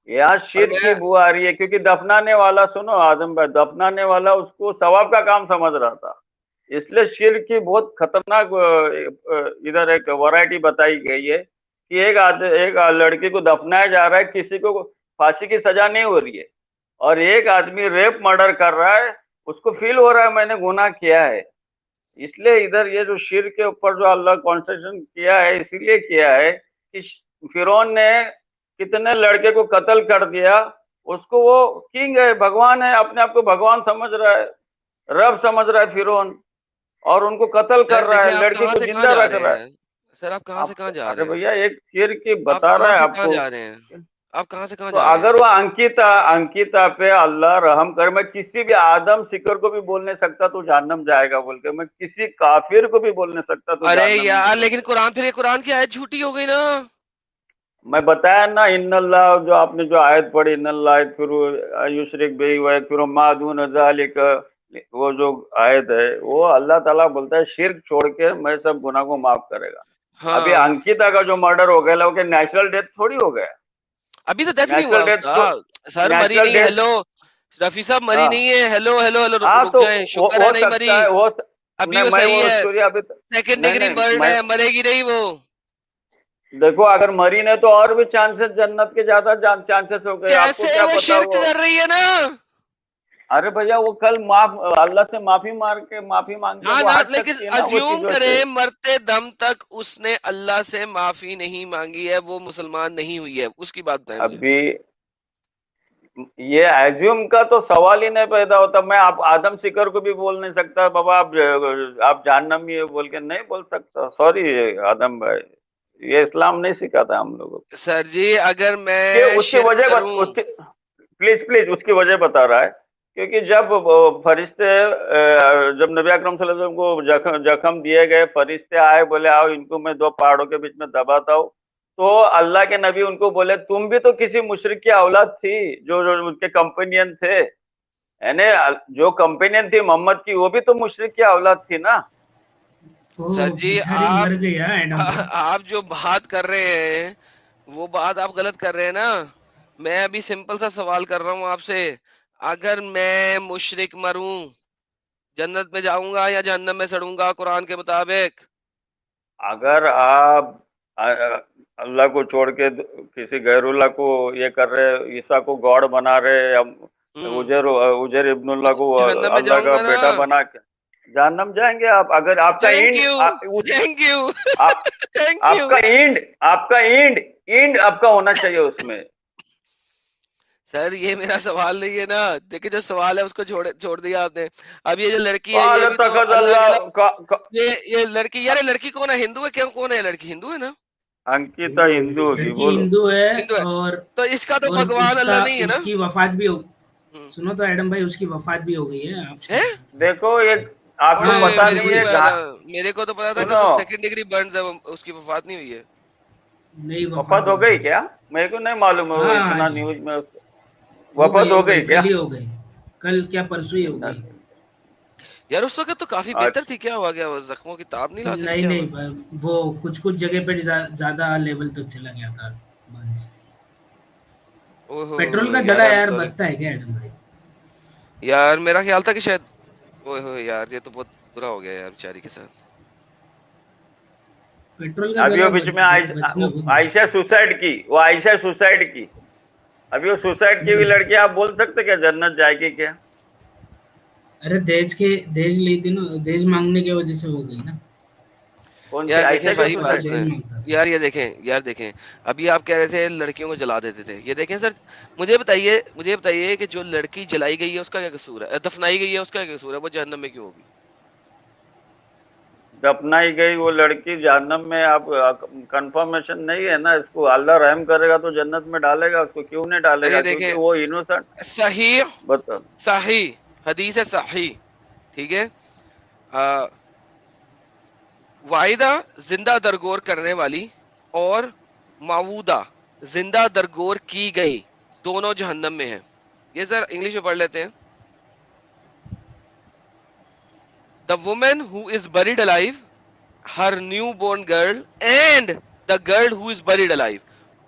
یہاں اور شرک میں کی بو آ رہی ہے، کیونکہ دفنانے والا، سنو آدم بھائی، دفنانے والا اس کو ثواب کا کام سمجھ رہا تھا، اس لیے شرک کی بہت خطرناک ادھر ایک ورائٹی بتائی گئی ہے کہ ایک لڑکی کو دفنایا جا رہا ہے، کسی کو پھانسی کی سزا نہیں ہو رہی ہے، اور ایک آدمی ریپ مرڈر کر رہا ہے، اس کو فیل ہو رہا ہے میں نے گناہ کیا ہے. اس لیے ادھر یہ جو شرک کے اوپر جو اللہ کانسنٹریشن کیا ہے، اسی لیے کیا ہے کہ فرعون نے کتنے لڑکے کو قتل کر دیا، اس کو وہ کنگ ہے، بھگوان ہے، اپنے آپ کو بھگوان سمجھ رہا ہے. रब समझ रहा है फिरौन, और उनको कत्ल कर रहा है, लड़की को जिंदा रख रहा है। सर आप कहाँ से कहाँ जा अरे रहे हैं? भैया एक शेर की आप बता रहा कहाँ है से कहाँ आपको। जा रहे हैं? आप कहाँ से कहाँ तो जा रहे अगर हैं? वो अंकिता पे अल्लाह रहम करे, मैं किसी भी आदम सिकर को भी बोल नहीं सकता तू जहन्नम जाएगा बोल के, मैं किसी काफिर को भी बोल नहीं सकता तू अरे जहन्नम में यार बोल लेकिन के। कुरान, फिर ये कुरान की आयत झूठी हो गई ना। मैं बताया ना, इन्नल्लाह, जो आपने जो आयत पढ़ी, इन्नल्लाह यगफिरु युशरिक बिही व यगफिरु मा दून ज़ालिक, वो जो आयत है वो अल्लाह ताला बोलता है शिर्क छोड़ के मैं सब गुनाह को माफ करेगा। अभी हाँ अंकिता का जो मर्डर हो गया वो नेचुरल डेथ थोड़ी हो गया। अभी तो डेथ नहीं हुआ नेचुरल डेथ उसका। तो, सर मरी नेचुरल नहीं है, डेथ, हेलो रफी साहब मरी हाँ नहीं है, हेलो हेलो हेलो हाँ, रुक तो जाए, शुक्र है हो नहीं मरी। सकता है, वो अभी नहीं, वो मैं सही वो है, स्टोरी अभी सेकंड नहीं डिग्री नहीं बर्न मैं है, मरेगी नहीं वो। देखो, अगर मरी ने तो और भी चांसेस, जन्नत के ज्यादा चांसेस हो गए, आपको कैसे क्या वो पता शिरक वो। कर रही है ना। अरे भैया वो कल अल्लाह से माफी मांग के हाँ वो ना, हट लेकिन सकती है ना वो अज्यूम चीजों से। करें मरते दम तक उसने अल्लाह से माफी नहीं मांगी है, वो मुसलमान नहीं हुई है, उसकी बात बताएं मुझे। अभी ये एज्यूम का तो सवाल ही नहीं पैदा होता। मैं आप आदम सिकर को भी बोल नहीं सकता बाबा आप जहन्नमी है बोल के, नहीं बोल सकता, सॉरी आदम भाई, ये इस्लाम नहीं सिखाता हम लोगों को। सर जी अगर कि मैं उसकी शिरक वजह करूं, उसकी प्लीज प्लीज उसकी वजह बता रहा है, क्योंकि जब वो फरिश्ते जब नबी अकरम सल्लल्लाहु अलैहि वसल्लम को जख्म दिए गए, फरिश्ते आए, बोले आओ इनको मैं दो पहाड़ों के बीच में दबाता हूँ, तो अल्लाह के नबी उनको बोले तुम भी तो किसी मुशरिक की औलाद थी, जो उनके कंपेनियन थे, यानी जो कंपेनियन थी मोहम्मद की, वो भी तो मुशरिक की औलाद थी ना। वो सर जी बेचारी मर गई यार एडम भाई। आप जो बात कर रहे हैं वो बात आप गलत कर रहे हैं ना। मैं अभी सिंपल सा सवाल कर रहा हूँ आपसे, अगर मैं मुशरिक मरूं जन्नत में जाऊंगा या जहन्नम में सड़ूंगा कुरान के मुताबिक? अगर आप अल्लाह को छोड़ के किसी गैरुल्लाह को ये कर रहे, ईसा को गॉड बना रहे, या हम्म उजैर तो इब्नुल्लाह को जहन्नम में अल्लाह का जाऊंगा ना। बेटा बना के जहन्नम जाएंगे आप। अगर आपका थैंक इंड यू, थैंक यू आप, थैंक यू। आपका इंड आपका होना चाहिए उसमें। सर ये मेरा सवाल नहीं है ना, देखिए जो सवाल है उसको छोड़ छोड़ दिया आपने। अब ये जो लड़की है काल ये भी तो तखज़ अल्लाह के अल्लाह अलावा, ये लड़की, यार ये लड़की कौन है, हिंदू है क्या, कौन है ये लड़की, हिंदू है ना? अंकिता हिंदू होगी, लड़की बोलो। हिंदू है। हिंदू है, और तो इसका तो और भगवान उसका अल्लाह नहीं है ना। उसकी वफात भी हो, हम्म, सुनो तो एडम भाई, उसकी वफात भी हो गई है, आप है? शायद। देखो ये आपको अरे हाँ पता मेरे को नहीं नहीं है, पता था, मेरे को तो पता था कि सुनो, उसको सेकंड डिग्री बर्न्स है, उसकी वफात नहीं हुई है। नहीं, वफात वफात हो हो गई गई। क्या? मेरे को नहीं मालूम है, वो हाँ इतना आज न्यूज में वफात हो हो गई गई, क्या? कल ही हो गई, कल क्या परसों ही हो इन्ना- गई। यार उस वक्त तो काफी बेहतर थी, अच्छा, क्या हुआ, क्या वो जख्मों की ताब नहीं ला सकी नहीं क्या नहीं हुआ? वो कुछ कुछ जगह पे ज्यादा लेवल तक चला गया था बस। ओहो पेट्रोल का यार जला आई एम यार, सॉरी। बचता है क्या एडम भाई? यार मेरा ख्याल था कि शायद, ओहो यार ये तो बहुत बुरा हो गया यार बेचारी के साथ। पेट्रोल का अभी जला, वो बीच में बचना बहुत मुश्किल। आयशा सुसाइड की, वो आयशा सुसाइड की, अभी वो सुसाइड की हुई हम्म। लड़की, आप बोल सकते क्या जन्नत जाएगी क्या? अरे दहेज ली थी ना, दहेज मांगने की वजह से हो गई ना। कौन सी यार देखें आयशा क्यों भाई बात लड़का सुसाइड दहेज की? सुने, मांगता था। यार ये देखें, यार देखें, अभी आप कह रहे थे लड़कियों को जला देते थे, ये देखें सर, मुझे बताइए कि जो लड़की जलाई गई है उसका क्या कसूर है, दफनाई गई है उसका क्या कसूर है, वो जहन्नम में क्यों होगी? दफनाई गई वो लड़की जहन्नम में, आप कंफर्मेशन नहीं है ना इसको। अल्लाह रहम करेगा तो जन्नत में डालेगा उसको, क्यों नहीं सर डालेगा? ये क्योंकि देखें, वो इनोसेंट। सही, बता, सही हदीस है, सही, ठीक है। आ, वाहिदा जिंदा दरगोर करने वाली और मावूदा जिंदा दरगोर की गई दोनों जहन्नम में है। ये सर इंग्लिश में पढ़ लेते हैं। The women who is buried alive, her newborn girl and the girl who is buried alive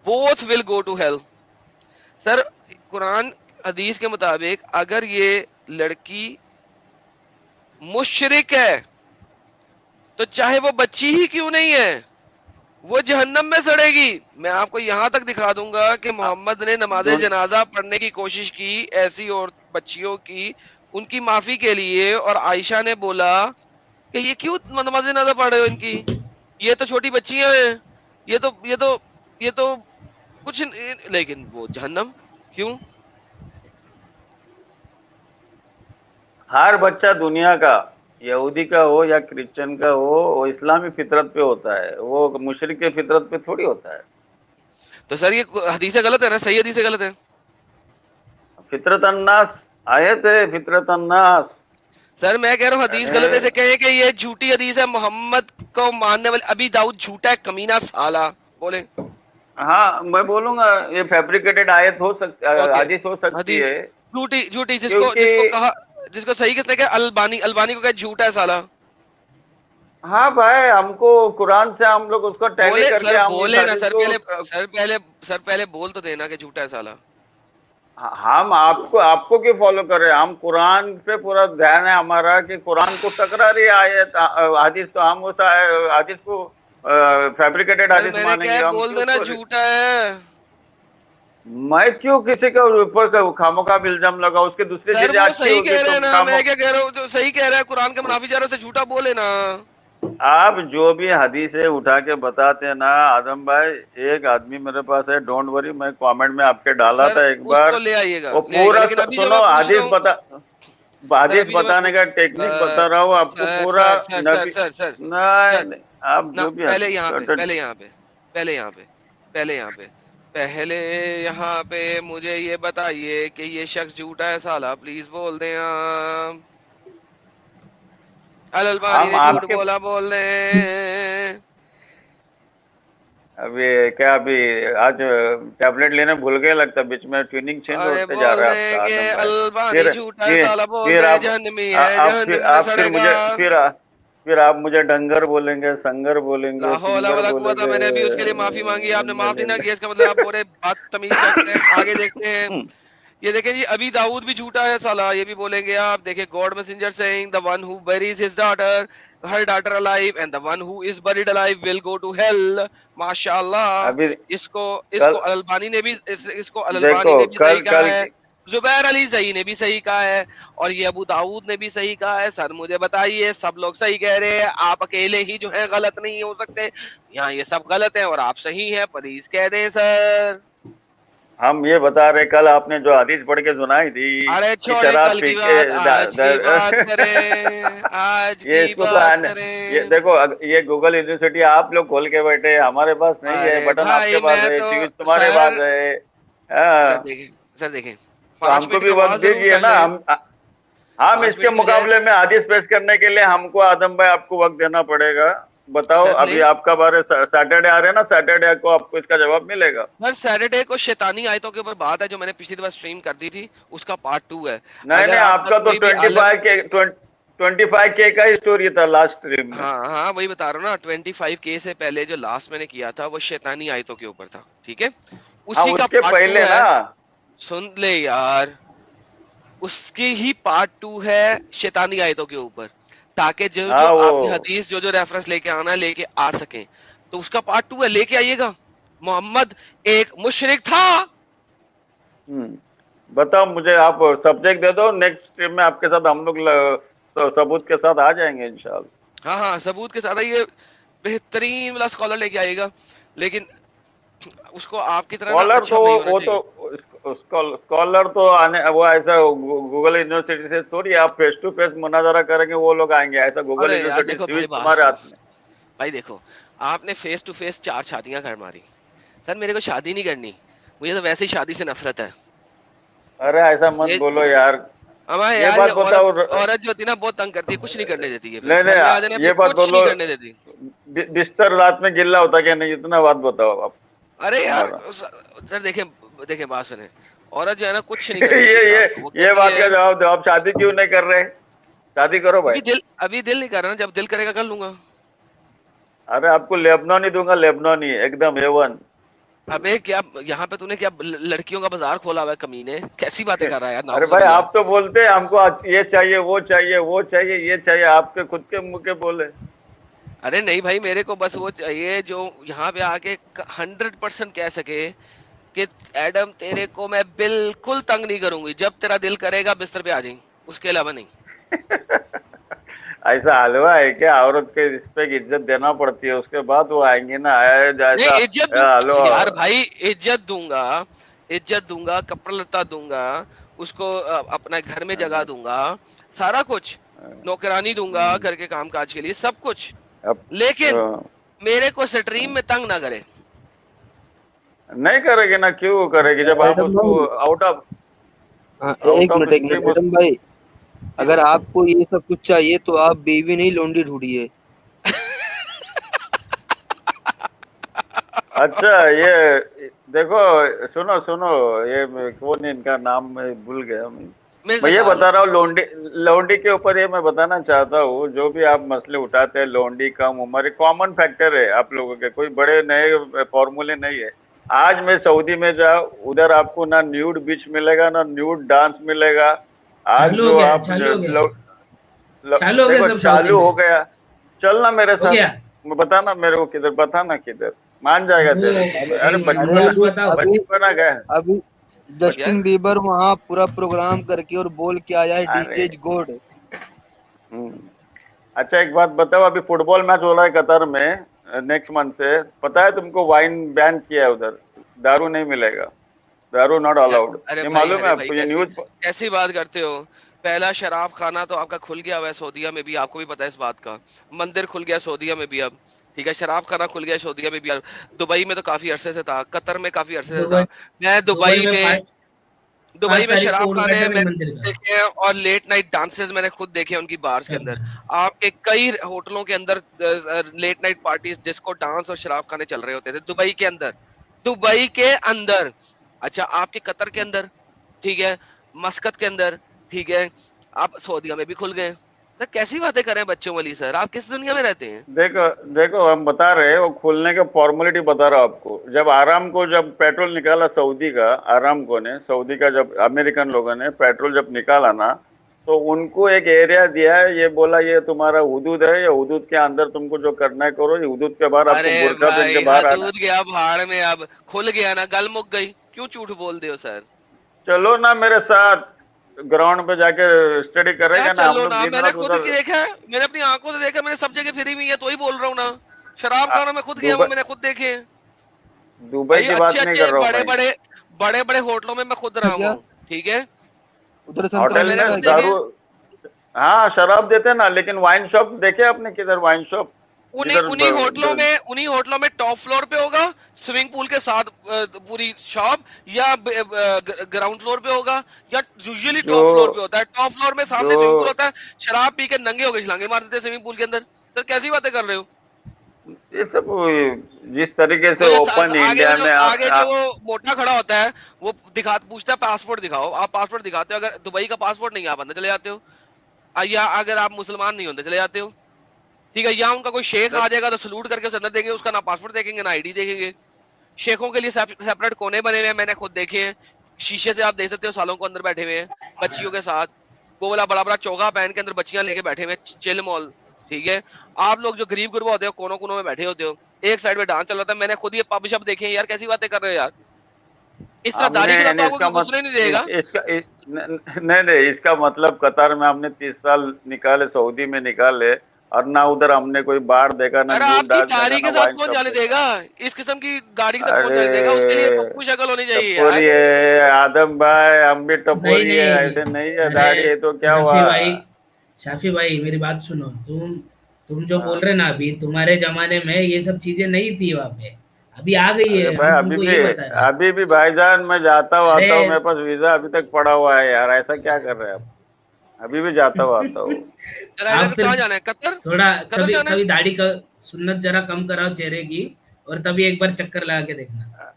both will go to hell। Sir Quran हदीस के मुताबिक अगर ये लड़की मुशरिक है तो चाहे वो बच्ची ही क्यों नहीं है वो जहन्नम में सड़ेगी। मैं आपको यहां तक दिखा दूंगा कि मोहम्मद ने नमाज दोन जनाजा पढ़ने की कोशिश की ऐसी और बच्चियों की, उनकी माफी के लिए, और आयशा ने बोला कि ये क्यों नमाज जनाजा पढ़ रहे हो इनकी, ये तो छोटी बच्चियां हैं, ये तो कुछ लेकिन वो जहन्नम क्यों? हर बच्चा दुनिया का, यहूदी का हो या क्रिश्चियन का हो, वो इस्लामी फितरत पे होता है, वो मुशरिक के फितरत पे थोड़ी होता है। तो सर ये हदीस गलत है ना, सही हदीस गलत है? फितरत अन्नास आयत है, फितरत अन्नास। सर मैं कह रहा हूँ हदीस गलत है, अरे ऐसे कहे कि ये झूठी हदीस है, मोहम्मद को मानने वाले अभी दाऊद झूठा है, कमीना साला, बोले। हाँ, मैं बोलूंगा ये फैब्रिकेटेड आयत हो सकती, ओके, हदीस हो सकती हदीस है, झूठी, झूठी, जिसको क्योंकि जिसको कहा, जिसको सही किसने कहा? अलबानी, अलबानी को कहा झूठा है साला। हाँ भाई, हमको कुरान से हम लोग उसको टैली बोले करके सर, हम इस बोले ना हदीस सर, को सर पहले बोल तो देना कि झूठा है साला। हम आपको क्यों फॉलो कर रहे हैं? हम कुरान पे पूरा ध्यान है हमारा कि कुरान को टकरा रही आयत हदीस, तो हम उस हदीस को फैब्रिकेटेड सर हदीस मैंने क्या मानेंगे, है, हम बोल क्यों देना उसको? झूठा है। मैं क्यों किसी के ऊपर खामोखा इल्जाम लगाऊं? उसकी दूसरी सर चीजें वो अच्छी सही होगी कह रहे तो हैं ना, खामो मैं क्या कह रहा हूँ, जो सही कह रहा है कुरान के मुनाफी जा रहा है, उसे झूठा बोले ना। आप जो भी हदीसें उठा के बताते हैं ना आदम भाई, एक आदमी मेरे पास है, डोंट वरी, मैं कमेंट में आपके डाला सर था एक उसको बार, ले आइएगा, वो ले आइएगा, पूरा लेकिन अभी जो सुनो, मैं पूछ रहा हूँ, सर हदीस अभी जो मैं बताने का टेक्निक बता रहा हूँ आपको सर पूरा। सर सर सर नबी सर सर नहीं सर नहीं, आप ना, जो भी पहले हदीस यहाँ पे, certain- पहले यहाँ पे, पहले यहाँ पे, पहले यहाँ पे, पहले यहाँ पे मुझे ये बताइए कि ये शख्स झूठा है साला, प्लीज बोल दें आप। अल अलबानी हम ने झूठ आपके बोला, बोल रहे हैं। अभी क्या, अभी आज टैबलेट लेने भूल गए लगता है, बीच में ट्यूनिंग चेंज अरे होते जा बोल रहा है रहे आपका कि आदम भाई। अलबानी फिर झूठा है फिर साला, बोल फिर रहे हैं आप जहन्नमी आ- है, आप फिर जहन्नम में आप फिर सड़ेगा। मुझे फिर आप मुझे डंगर बोलेंगे, संगर बोलेंगे, ला हौला चिंगर वला कुव्वता, बोलेंगे। मैंने अभी उसके लिए माफी मांगी, आपने माफ नहीं ना किया, इसका मतलब आप बोले बदतमीज शख्स हैं। आगे देखते हैं, ये देखें जी, अभी दाऊद भी झूठा है साला, ये भी बोलेंगे आप। देखिए, God messenger saying the one who buries his daughter, her daughter alive, and the one who is buried alive will go to hell। माशाल्लाह। अभी इसको इसको कल अलबानी ने भी इसको अलबानी देखो, ने भी सही कल कहा कल है, जुबैर अली सही ने भी सही कहा है, और ये अबू दाऊद ने भी सही कहा है। सर मुझे बताइए, सब लोग सही कह रहे हैं, आप अकेले ही जो है गलत नहीं हो सकते? यहाँ ये सब गलत है और आप सही हैं, प्लीज कह दें सर। हम ये बता रहे, कल आपने जो हदीस पढ़ के सुनाई थी अरे कि छोड़े शराब कल पी की के बात, आज की बात करें, आज ये की इसको तो बात ये करें। देखो, ये गूगल यूनिवर्सिटी आप लोग खोल के बैठे, हमारे पास नहीं है, अरे बटन आपके भाई पास मैं है, तो, फ्यूज तुम्हारे पास सर है। सर हाँ, देखें, सर देखें, तो 5 मिनट हमको भी की वक्त नमाज जरूर दीजिए कर ना, लें। हम 5 इसके मिनट की बजाय, मुकाबले में हदीस पेश करने के लिए हमको आदम भाई आपको वक्त देना पड़ेगा। बताओ, सर अभी लें। आपका बारे सैटरडे आ रहे हैं ना, सैटरडे को आपको इसका जवाब मिलेगा। सर सैटरडे को शैतानी आयतों के ऊपर बात है, जो मैंने पिछली दफा स्ट्रीम कर दी थी, उसका पार्ट 2 है। नहीं अगर नहीं, आपका आपका तो कोई भी आलम, 25K का ही स्टोरी था लास्ट स्ट्रीम में। हाँ हाँ वही बता रहा हूँ ना, 25K से पहले जो लास्ट मैंने किया था वो शैतानी आयतों के ऊपर था, ठीक है? हाँ, उसी का उसके पार्ट 2 पहले है, ना। सुन ले यार, उसकी ही पार्ट 2 है शैतानी आयतों के ऊपर, ताकि जो जो हाँ वो आपने हदीस जो जो रेफरेंस लेके आना है, लेके आ सके। तो उसका पार्ट 2 है, लेके आइएगा। मोहम्मद एक मुशरिक था। बताओ मुझे, आप सब्जेक्ट दे दो, नेक्स्ट स्ट्रीम में आपके साथ हम लोग तो सबूत के साथ आ जाएंगे इंशाल्लाह। हाँ हाँ, सबूत के साथ ये बेहतरीन वाला स्कॉलर लेके आएगा, लेकिन उसको आपकी तरह ना स्कॉलर अच्छा तो नहीं होना वो चाहिए। तो स्कॉलर तो आने, वो ऐसा गूगल यूनिवर्सिटी से थोड़ी आप फेस टू फेस मुनाजरा करेंगे, वो लोग आएंगे, ऐसा गूगल अरे यार यूनिवर्सिटी देखो भाई, स्विच बात तुम्हारे सुनो हाथ में। भाई, देखो, आपने फेस टू फेस 4 शादियां कर मारी। सर मेरे को शादी नहीं करनी, मुझे तो वैसे ही शादी से नफरत है। अरे ऐसा मत ये बोलो यार। हमारे ये यार, ये बात औरत बताओ औरत जो होती है ना, बहुत तंग करती है, कुछ नहीं करने देती है, फिर नहीं घर में आ जाने नहीं, पे ये बात कुछ नहीं बोलो, करने देती। बिस्तर रात में गिल्ला होता क्या नहीं, इतना बात बताओ आप अरे यार हमारा। सर देखें, देखें बात सुने, औरत जो है ना कुछ नहीं करने ये देती ये रात को, वो ये कहती बात है, का जवाब दो, आप शादी क्यों नहीं कर रहे? शादी करो भाई। अभी दिल नहीं कर रहा ना, जब दिल करेगा कर लूंगा। अरे आपको लेबनानी दूंगा, लेबनानी एकदम A1। अबे क्या, यहाँ पे तूने क्या लड़कियों का बाजार खोला हुआ है कमीने? कैसी बातें कर रहा है यार, अरे भाई, नाउजुबिल्लाह। आप तो बोलते हैं हमको ये चाहिए, वो चाहिए, वो चाहिए, ये चाहिए, आपके खुद के मुंह के बोले। अरे नहीं भाई, मेरे को बस वो चाहिए जो यहाँ पे आके 100% कह सके कि एडम तेरे को मैं बिल्कुल तंग नहीं करूंगी, जब तेरा दिल करेगा बिस्तर पे आ जाएंगी, उसके अलावा नहीं। ऐसा हलवा है क्या? औरत के रिस्पेक्ट इज्जत देना पड़ती है, उसके बाद वो आएंगी ना, जैसा नहीं इज्जत हेलो। यार भाई, इज्जत दूंगा, इज्जत दूंगा, कपड़ा लत्ता दूंगा, उसको अपना घर में जगह दूंगा, सारा कुछ, नौकरानी दूंगा घर के काम काज के लिए, सब कुछ, अब लेकिन मेरे को स्ट्रीम में तंग ना करे। नहीं करेगी ना, क्यों करेगी जब आप मैडम उसको भाई, आउट ऑफ हाँ, आउट एक ऑफ मिनट स्ट्रीम। मैडम भाई, अगर आपको ये सब कुछ चाहिए तो आप बीवी नहीं लोंडी ढूंढिए। अच्छा ये देखो, सुनो सुनो, ये कौन इनका नाम मैं भूल गया। मैं ये बता रहा हूँ, लोंडी के ऊपर ये मैं बताना चाहता हूँ, जो भी आप मसले उठाते हैं, लोंडी कम उम्र, कॉमन फैक्टर है आप लोगों के, कोई बड़े नए फॉर्मूले नहीं है। आज मैं सऊदी में जाऊँ, उधर आपको ना न्यूड बीच मिलेगा ना न्यूड डांस मिलेगा। आज चालू हो जो गया, आप चालू हो गया, चालू हो गया देखो सब सऊदी चालू में। हो गया, चलना मेरे हो साथ, गया बताना मेरे को किधर, बताना किधर, मान जाएगा तेरे को। अरे भाई, अरे न्यूज़ बताओ। बचपना गया। अभी जस्टिन बीबर वहाँ पूरा प्रोग्राम करके और बोल के आया है, डीजे अरे इज गॉड। अच्छा एक बात बताओ, अभी फुटबॉल मैच हो रहा है कतर में नेक्स्ट मंथ से, पता है तुमको वाइन बैन किया है उधर, दारू नहीं मिलेगा, दारू नॉट अलाउड, ये मालूम है आपको, ये न्यूज। कैसी बात करते हो? पहला शराब खाना तो आपका खुल गया हुआ है सऊदीया में भी, आपको भी पता है इस बात का। मंदिर खुल गया सऊदीया में भी अब, ठीक है, शराब खाना खुल गया सऊदीया में भी अब। दुबई में तो काफी अरसे से था, कतर में काफी अरसे से था। मैं दुबई में शराब खाने मैंने देखे हैं, और लेट नाइट डांसेस मैंने खुद देखे हैं उनकी बार्स के अंदर। आपके कई होटलों के अंदर late night parties, disco dance और शराब खाने चल रहे होते थे दुबई के अंदर, दुबई के अंदर। अच्छा, आपके कतर के अंदर, ठीक है, मस्कत के अंदर, ठीक है, आप सऊदीया में भी खुल गए। सर कैसी बातें करें बच्चों वाली, सर आप किस दुनिया में रहते हैं? देखो देखो, हम बता रहे हैं वो खुलने के फॉर्मेलिटी बता रहा हूँ आपको। जब आराम को जब पेट्रोल निकाला सऊदी का, आराम को ने सऊदी का, जब अमेरिकन लोगों ने पेट्रोल जब निकाला ना, तो उनको एक एरिया दिया है, ये बोला ये तुम्हारा हुदूद है, ये हुदूद के अंदर तुमको जो करना है करो, ये हुदूद के बाहर आपको बुर्का पहन के बाहर आना। हदूद गया भाड़ में, अब खुल गया ना, गल मुक गई, क्यों झूठ बोल दे हो सर? चलो ना मेरे साथ ग्राउंड पे जाके स्टडी करेगा ना, हम चलो लोग ना, दिन मैंने रात खुद उधर। की देखा है, मैंने अपनी आंखों से देखा, मैंने सब जगह फिरी हुई है, तो ही बोल रहा हूँ ना। शराब खाना मैं खुद गया हूँ, मैंने खुद देखे हैं दुबई भाई, की बात नहीं कर रहा हूँ भाई। बड़े बड़े होटलों में मैं खुद रहा हूँ, ठीक है, उधर संतरा होटल मैंने मिलता में है खुद क्या? दारू, हाँ शराब देते ना, लेकिन वाइन शॉप देखे आपने किधर? वाइन शॉप उन्हीं होटलों में टॉप फ्लोर पे होगा, स्विमिंग पूल के साथ पूरी शॉप, या ग्राउंड फ्लोर पे होगा, या यूजुअली टॉप फ्लोर पे होता है। टॉप फ्लोर में सामने स्विमिंग पूल होता है, शराब पी के नंगे होकर छलांगे मार देते हैं स्विमिंग पूल के अंदर। सर कैसी बातें कर रहे हो? ये सब जिस तरीके से ओपन इंडिया में आगे जो वो मोटा खड़ा होता है, वो पूछता है पासपोर्ट दिखाओ, आप पासपोर्ट दिखाते हो, अगर दुबई का पासपोर्ट नहीं, आप अंदर चले जाते हो, या अगर आप मुसलमान नहीं होते चले जाते हो, ठीक है। यहाँ उनका कोई शेख आ जाएगा तो सलूट करके उसे अंदर देंगे, उसका ना पासपोर्ट देखेंगे ना आईडी देखेंगे। शेखों के लिए सेपरेट कोने बने हुए हैं, मैंने खुद देखे हैं, शीशे से आप देख सकते हो सालों को अंदर बैठे हुए हैं बच्चियों के साथ, वो वाला बड़ा बड़ा चौगा पहन के अंदर बच्चियां लेके बैठे हुए, चिल मॉल, ठीक है। आप लोग जो गरीब गुरबा होते हो, कोनों कोनों में बैठे होते हो, एक साइड में डांस चल रहा था, मैंने खुद ये पब शब देखे हैं यार, कैसी बातें कर रहे हो यार? इस तरह दाढ़ी के साथ तो आपको घुसने नहीं देगा। नहीं, इसका मतलब कतार में हमने 30 साल निकाले, सऊदी में निकाले, और ना उधर हमने कोई बार देखा, ना अरे न्यू आपकी डांस देखा, दाढ़ी ना के साथ वाइन कौन शॉप जाने देखा। देगा? इस किस्म की दाढ़ी के साथ कौन जाने देगा? उसके लिए पप्पू शक्ल होनी चाहिए यार। टपोरी है आदम भाई, हम भी टपोरी नहीं है, नहीं, ऐसे नहीं है, अरे दाढ़ी है तो क्या हुआ? शाफी भाई मेरी बात सुनो, तुम जो बोल रहे ना, अभी तुम्हारे जमाने में ये सब चीजें नहीं थी वहाँ पे, अभी आ गई अरे है, भाई हम तुमको ये बता रहे हैं। अभी भी भाईजान मैं जाता हूँ आता हूँ, अरे मेरे पास वीजा अभी तक पड़ा हुआ है यार, ऐसा क्या कर रहे हैं आप? अभी भी जाता हूँ आता हूँ। आप फिर कहाँ जाना है? कतर? थोड़ा कतर कभी जाना है? कभी दाढ़ी का सुन्नत जरा कम कराओ चेहरे की, और तभी एक बार चक्कर लगा के देखना,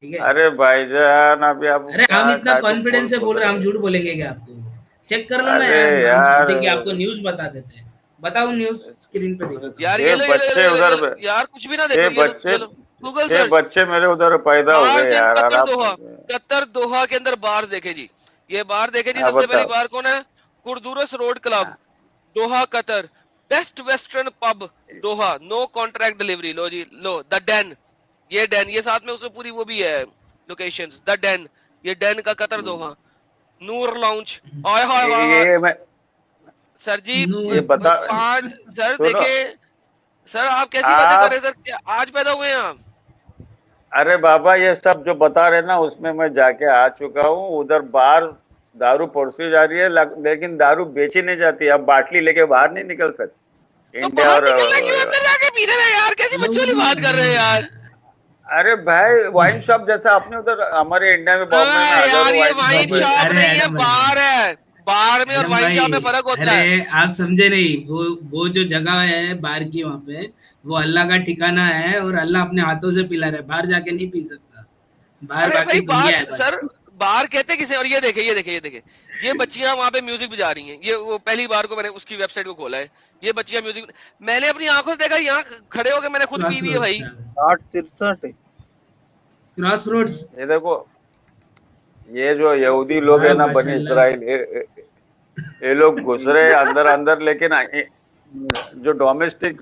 ठीक है? अरे भाईजान अभी आप अरे हम इतना काय को कॉन्फिडेंस से बोल रहे हैं, हम रहे झूठ बोलेंगे क्या आपको? चेक कर लो ना अरे यार, हम यार, समथिंग आपको न्यूज़ बता देते हैं। बताओ, न्यूज़ स्क्रीन पे दिखाता हूँ। यार ये बच्चे उधर यार कुछ भी ना देखो, ये लो गूगल ये सर्च, बच्चे मेरे उधर पैदा हो बार्स गए इन यार, और कतर आप दोहा, कतर दोहा के अंदर बार देखे जी, ये बार देखे जी। हाँ सबसे पहली बताओ। बार कौन है? कुर्दुरस road club, Doha Qatar, best western pub Doha, no contract delivery. लो जी, लो द डेन, ये डेन, ये साथ में उसमें पूरी वो भी है लोकेशंस, द डेन, ये डेन का Qatar Doha, Noor lounge, hi hi hi hi. ये मैं सर जी ये बता, पांच, सर सुनो देखे, सर आप कैसी बातें कर रहे आप, हैं? सर आज पैदा हुए हैं आप? अरे बाबा ये सब जो बता रहे ना, उसमें मैं जाके आ चुका हूँ उधर। बार दारू परोसी जा रही है, लेकिन दारू बेची नहीं जाती। अब बाटली लेके बाहर नहीं निकल सकते तो इंडिया। बाहर और निकलना क्यों, अंदर जाके पी रहे हैं यार, कैसी बच्चों वाली बात कर रहे हैं यार। अरे भाई वाइन शॉप जैसा अपने उधर हमारे इंडिया में बॉम्बे में यार हजारों ये वाइन वाइन शॉप है। शॉप अरे नहीं है, एडम भाई, बार है। बार में और एडम वाइन शॉप में भाई, फर्क होता है। अरे आप समझे नहीं, वो जो जगह है बार की, वहाँ पे वो अल्लाह का ठिकाना है और अल्लाह अपने हाथों से पिला रहा है, बाहर जाके नहीं पी सकता। बाहर अरे बाकी भाई दुनिया है बार बस। सर, बार कहते किसे। और ये देखे, ये देखे, ये देखे, ये बच्चियां वहां पे म्यूजिक बजा रही हैं। ये वो पहली बार को मैंने उसकी वेबसाइट को खोला है, ये बच्चियां म्यूजिक, मैंने अपनी आंखों से देखा, यहाँ खड़े होकर मैंने खुद पी क्रॉस ली है भाई। Roads, 863 cross roads. ये देखो, ये जो यहूदी लोग है ना, बनी माशाल्लाह। इसराइल, ये लोग घुस रहे अंदर अंदर, लेकिन जो डोमेस्टिक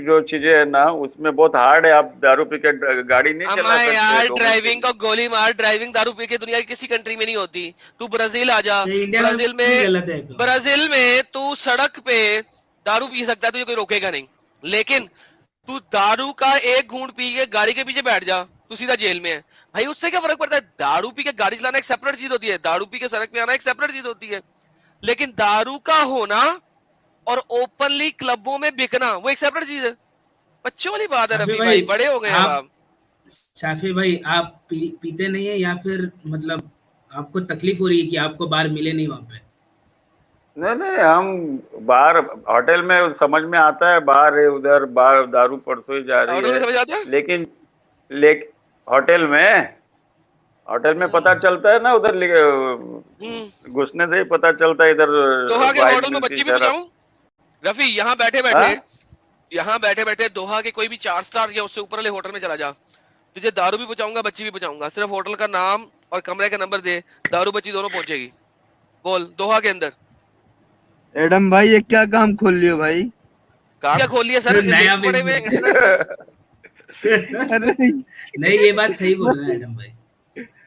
जो चीजें है ना, उसमें बहुत हार्ड है। आप दारू पी के गाड़ी नहीं चला अम्मा सकते। यार, domestic- ड्राइविंग को गोली मार, ड्राइविंग दारू पी के दुनिया की किसी कंट्री में नहीं होती। तू ब्राजील आ जा, ये इंडिया में ब्राजील भी में, गलत है तो। ब्राजील में तू सड़क पे दारू पी सकता है, तुझे कोई रोकेगा नहीं। लेकिन तू दारू का एक घूंट पी के गाड़ी के पीछे बैठ जा, तू सीधा जेल में है भाई। उससे क्या फर्क पड़ता है? दारू पी के गाड़ी चलाना एक सेपरेट चीज होती है, दारू पी के सड़क पे आना एक सेपरेट चीज होती है। लेकिन दारू का होना और ओपनली क्लबों में बिकना वो एक सेपरेट चीज है। बच्चों वाली बात है शाफी रफी भाई, भाई, बड़े हो गए हैं आप शाफी भाई, आप पीते नहीं है या फिर मतलब आपको तकलीफ हो रही है कि आपको बार मिले नहीं वहाँ पे? नहीं, हम बाहर होटल में समझ में आता है, बाहर है उधर, बाहर दारू परसोई जा रही होटल में है, समझ आता है? लेकिन होटल में पता चलता है ना, उधर घुसने से ही पता चलता है इधर। दोहा के वाइन होटल में मिलती, बच्ची भी शराब। बचाऊं रफी? यहाँ बैठे बैठे दोहा के कोई भी 4 स्टार या उससे ऊपर वाले होटल में चला जा, तुझे दारू भी पहुंचाऊंगा, बच्ची भी पहुंचाऊंगा। सिर्फ होटल का नाम और कमरे का नंबर दे, दारू बच्ची दोनों पहुंचेगी। बोल, दोहा के अंदर। एडम भाई ये क्या काम खोल लियो भाई? काम क्या खोल लिया सर? तो नया लिंक्स पड़े हुए हैं business। इंटरनेट पे। अरे नहीं, ये बात सही बोल रहा है एडम भाई।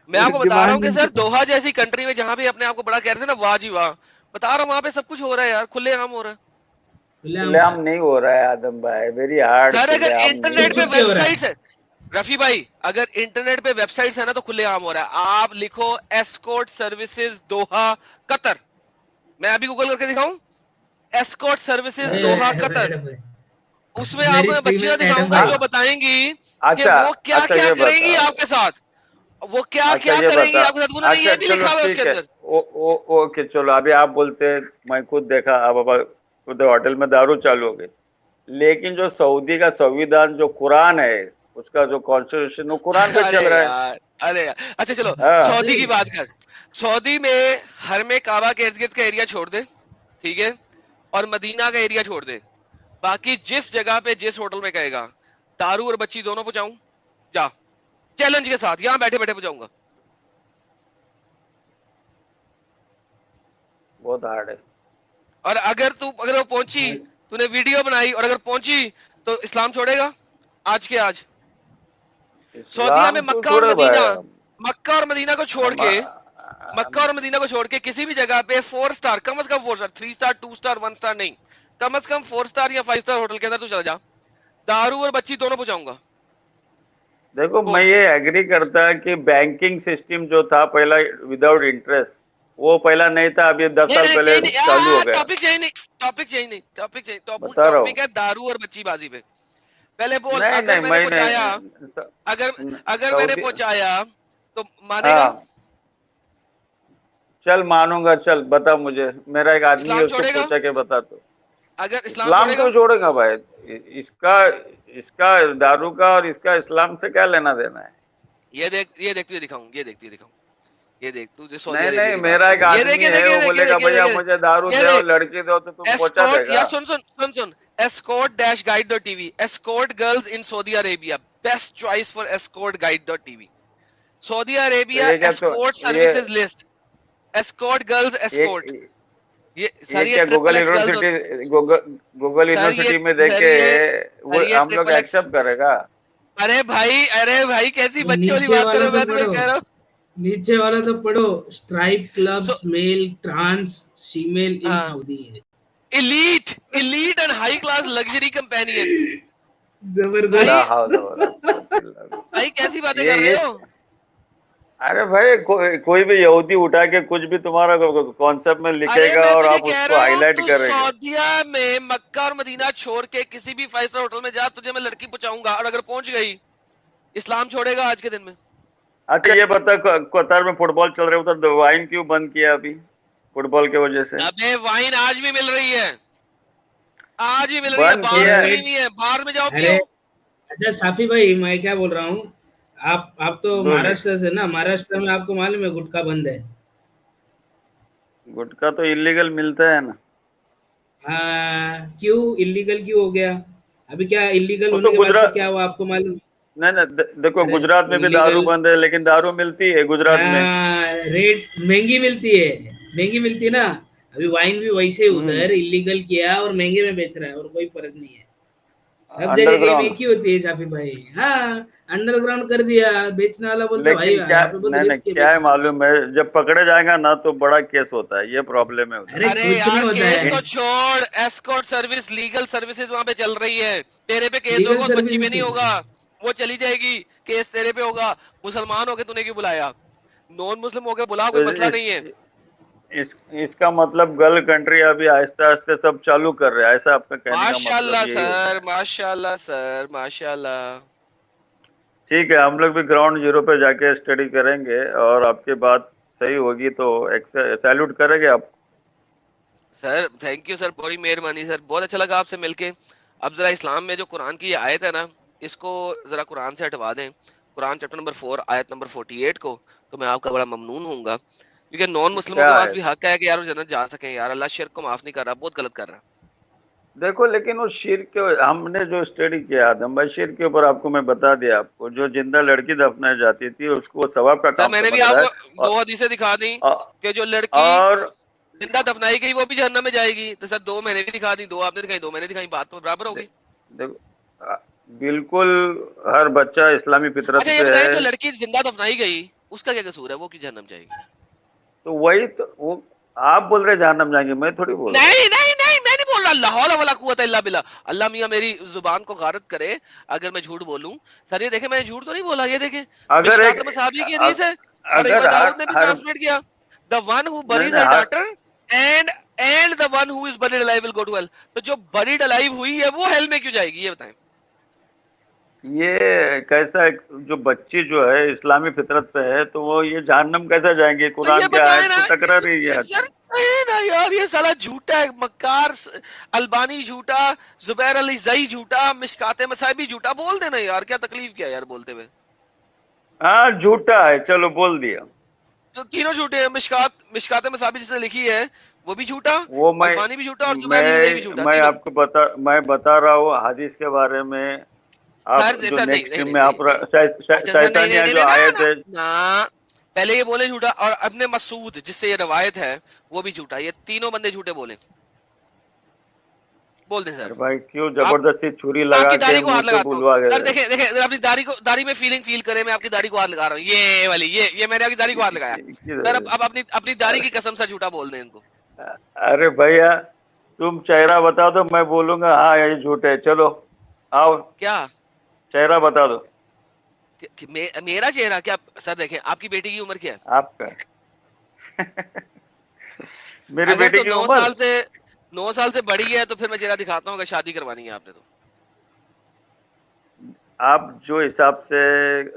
मैं आपको बता रहा हूँ कि डिमांड सर दोहा जैसी कंट्री में जहां भी अपने आप को बड़ा कह रहे थे ना, वाह जी वाह, बता रहा हूँ वहां पे सब कुछ हो रहा है यार, खुलेआम हो रहा है। खुलेआम नहीं हो रहा है आदम भाई, वेरी हार्ड। सर अगर इंटरनेट पे छुप के हो रहा है। वेबसाइट्स है रफी भाई, अगर इंटरनेट पे वेबसाइट्स है ना तो खुलेआम हो रहा है। आप लिखो एस्कॉर्ट सर्विसेज दोहा कतर, मैं अभी गूगल करके दिखाऊं, escort services Doha Qatar, Adam भाई, उसमें मेरी आपको मैं स्क्रीन बच्चियां में दिखाऊंगा एडम जो भाई। बताएंगी कि अच्छा, वो क्या अच्छा, क्या ये करेंगी बताओ। आपके साथ, वो क्या अच्छा, क्या ये करेंगी बता। आपके साथ। उन्होंने ये भी चलो लिखा हुआ है ठीक उसके है। अंदर। ओके, चलो अभी आप बोलते हैं, मैं खुद देखा, अब उधर होटल में दारू चालू हो गई, लेकिन जो सऊदी का संविधान, जो कुरान है, उसका जो कॉन्स्टिट्यूशन, वो कुरान पे अरे चल रहा है। यार, अरे यार, अच्छा चलो हाँ। सऊदी की बात कर। सऊदी में हर में काबा के इर्द गिर्द का एरिया छोड़ दे, ठीक है, और मदीना का एरिया छोड़ दे, बाकी जिस जगह पे जिस होटल में कहेगा दारू और बच्ची दोनों पहुंचाऊं, जा, चैलेंज के साथ यहां बैठे बैठे पहुंचाऊंगा। बहुत हार्ड है। और अगर वो पहुंची, तूने वीडियो बनाई और अगर पहुंची तो इस्लाम छोड़ेगा आज के आज। सऊदीया में इस्लाम तो मक्का और छोड़े मदीना, भाई। मक्का और मदीना को छोड़ के, मक्का और मदीना को छोड़ के किसी भी जगह पे 4 स्टार, कम से कम 4 स्टार, 3 स्टार, 2 स्टार, 1 स्टार नहीं, कम से कम 4 स्टार या 5 स्टार होटल के अंदर तू चला जा, दारू और बच्ची दोनों पहुंचाऊंगा। देखो, मैं ये एग्री करता है कि बैंकिंग सिस्टम जो था पहला विदाउट इंटरेस्ट, वो पहला नहीं था, अभी 10 साल पहले चालू हो गया। टॉपिक चाहिए नहीं, बता रहा हूँ। टॉपिक है दारू और बच्ची बाजी पे। पहले बोल, नहीं, अगर मैंने पहुंचाया, नहीं, अगर मैंने पहुंचाया तो मानेगा? हाँ, चल मानूंगा, चल बता मुझे, मेरा एक आदमी है, इस्लाम उसको छोड़ेगा? पूछा के बता। तो अगर इस्लाम इस्लाम छोड़ेगा? क्यों छोड़ेगा भाई? इसका दारू का और इसका इस्लाम से क्या लेना देना है? ये देख तुझे दिखाऊं, ये देख तुझे सऊदी नहीं, अरेबिया की बात मेरा एक कर रहा हूं। आदमी है, वो बोलेगा भैया मुझे दारू ये दे और देख, लड़की दो, तो तुम पहुंचा एस्कॉर्ट, देगा। यार सुन, escort-guide.tv, escort girls in Saudi Arabia, best choice for escort-guide.tv, Saudi Arabia ये क्या तो- escort ये- services list, escort girls escort, ये सर क्या गूगल यूनिवर्सिटी में देख के वो हम लोग एक्सेप्ट करेगा? अरे भाई कैसी वो बच्ची वाली नीचे बात वाला करो, तो मैं तुम्हें पढ़ो। कह रहा हूँ। नीचे वाला तो पढ़ो, stripe clubs, So- male, trans, female इन हाँ। सऊदी है। elite and high class luxury companions। जबरदस्त। ला हौला वला कुव्वता इल्ला बिल्लाह। भाई कैसी बातें ये- कर रहे ये- हो? अरे भाई कोई भी यहूदी उठा के कुछ भी तुम्हारा कॉन्सेप्ट में अरे लिखेगा मैं और तुझे आप कह उसको रहा हूँ, हाईलाइट तू करेंगे। सऊदीया में मक्का और मदीना छोड़ के किसी भी 5 स्टार होटल में जा, तुझे मैं लड़की पहुंचाऊंगा, और अगर पहुंच गई इस्लाम छोड़ेगा आज के दिन में। अच्छा ये बता, कतर में फुटबॉल चल रहा है, उधर वाइन क्यों बंद किया अभी फुटबॉल के वजह से? अबे वाइन आज भी मिल रही है, आज भी मिल रही है, बंद बार किया में है। खुली हुई है, बार में जाओ अरे पियो। अच्छा साफी भाई, मैं क्या बोल रहा हूँ, आप तो बोलिए। महाराष्ट्र से ना, महाराष्ट्र में आपको मालूम है गुटखा बंद है। गुटखा तो इलीगल मिलता है ना। हाँ, क्यों इलीगल क्यों हो गया? अभी क्या इलीगल वो होने तो के बाद से गुजरात, क्या हुआ आपको मालूम? नहीं नहीं देखो अरे गुजरात में भी दारू इलीगल, बंद है, लेकिन दारू मिलती है गुजरात में। हाँ रेट महंगी मिलती है, महंगी मिलती है ना। अभी वाइन भी वैसे उधर इलीगल किया और महंगे में बेच रहा है, और कोई फर्क नहीं है। सब जगह यही अंडरग्राउंड। एक ही होती है शाफी भाई। हाँ, अंडरग्राउंड कर दिया, बेचने वाला बोलता है भाई लेकिन क्या, यहाँ पे बहुत नहीं नहीं रिस्क है क्या है बेचना। मालूम है, जब पकड़े जाएगा ना तो बड़ा केस होता है, ये प्रॉब्लम है उधर। अरे अरे कुछ नहीं यार होता केस है, को छोड़, एस्कॉर्ट सर्विस, लीगल सर्विसेज वहां पे चल रही है। तेरे पे केस लीगल होगा, उस बच्ची पे नहीं सर्विसेज। होगा, वो चली जाएगी, केस तेरे पे होगा। मुसलमान हो के तूने क्यों बुलाया? नॉन मुस्लिम हो के बुला, तो कोई मसला नहीं है। इसका मतलब गल्फ कंट्री अभी आहिस्ते आहिस्ते सब चालू कर रहे हैं, ऐसा आपका कहने का मतलब माशाल्लाह यही हो सर, गया? माशाल्लाह सर, माशाल्लाह। ठीक है, हम लोग भी ग्राउंड जीरो पे जाके स्टडी करेंगे और आपकी बात सही होगी तो सैल्यूट करेंगे आप। सर थैंक यू सर, बड़ी मेहरबानी सर, बहुत अच्छा लगा आपसे मिलके। अब जरा इस्लाम में जो कुरान की ये आयत है ना, इसको जरा कुरान से हटवा दें, कुरान चैप्टर नंबर 4 आयत नंबर 48 को, तो मैं आपका बड़ा ममनून होऊंगा। क्योंकि नॉन मुस्लिमों क्या के पास है? भी हक है कि यार वो जन्नत जा सकें। यार अल्लाह शिर्क को माफ नहीं कर रहा, बहुत गलत कर रहा है। देखो लेकिन वो शिर्क के, हमने जो स्टडी किया आदम भाई, शिर्क के ऊपर आपको मैं बता दिया, आपको जो जिंदा लड़की दफनाई जाती थी उसको वो सवाब का सर काम मैंने भी समझ रहा है। आपको दो हदीसें दिखा दी और, कि जो लड़की और जिंदा दफनाई गई वो भी जहन्नम में जाएगी। तो सर दो मैंने भी दिखा दी, दो आपने दिखाई, दो मैंने दिखाई, बात तो बराबर दे, होगी। देखो बिल्कुल हर बच्चा इस्लामी फितरत अच्छा ये पे बताएं, है। जो लड़की जिंदा दफनाई गई उसका क्या कसूर है, वो क्यों जहन्नम जाएगी? तो वही तो वो आप बोल रहे जहन्नम जाएंगे, मैं थोड़ी बोल रहा हूँ। नहीं नहीं नहीं, मैं नहीं बोल रहा, अल्लाह हौला वला कुव्वत इल्ला बिल्लाह। अल्लाह मियां मेरी जुबान को गारत करे अगर मैं झूठ बोलूं। सर ये देखे, मैंने झूठ तो नहीं बोला, ये देखे अगर एक मिशकात मसाबी की हदीस है, और अगर इमाम हर दाऊद ने भी हर ट्रांसलेट किया, द वन हु नहीं बरीज नहीं her her daughter and the one who is buried alive will go to hell. तो जो बरीड अलाइव हुई है वो हेल में क्यों जाएगी, ये बताएं। ये कैसा जो बच्ची जो है इस्लामी फितरत पे है तो वो ये जहन्नम कैसा जाएंगे? तो ये कुरान की बताए आयत ना, से टकरा रही है। सर नहीं ना यार, ये साला झूठा है, मक्कार अल्बानी झूठा, जुबैर अली जई झूठा, मिशकाते मसाबी झूठा, बोल देना यार, क्या तकलीफ क्या है यार बोलते हुए। हाँ झूठा है, चलो बोल दिया। तो तीनों झूठे हैं, मिशकाते मसाबी जिसने लिखी है वो भी झूठा, वो अल्बानी भी झूठा, और जुबैर अली जई भी झूठा, मैं तीनों। आपको मैं बता रहा हूँ हदीस के बारे में। आप सर जो सर नहीं नेक्स्ट नहीं नहीं में आप नहीं, अच्छा सर नहीं नहीं शैतानिया नहीं जो नहीं आयत ना है। ना, पहले ये बोले झूठा, और अपने मसूद जिससे ये रवायत है वो भी झूठा, ये तीनों बंदे झूठे बोले। बोल दें अरे सर। भाई क्यों आप, जबरदस्ती छुरी मैं लगा आपकी के दाढ़ी को हाथ मुंह पे लगाता हूँ बुलवा सर, गए? देखें देखें, अपनी दाढ़ी को, दाढ़ी में फीलिंग फील करें, मैं आपकी दाढ़ी को हाथ लगा रहा हूँ, ये वाली, ये मैंने आपकी दाढ़ी को हाथ लगाया। सर अब अपनी अपनी दाढ़ी की कसम सर झूठा बोल दें इनको। अरे भैया तुम चेहरा बता दो, मैं बोलूंगा हाँ ये झूठ है, चलो आओ क्या चेहरा बता दो। मेरा चेहरा क्या? सर देखें, आपकी बेटी की उम्र क्या है? आपका मेरी अगर बेटी तो की 9 उम्र साल से 9 साल से बड़ी है तो फिर मैं चेहरा दिखाता हूँ, अगर शादी करवानी है आपने तो। आप जो हिसाब से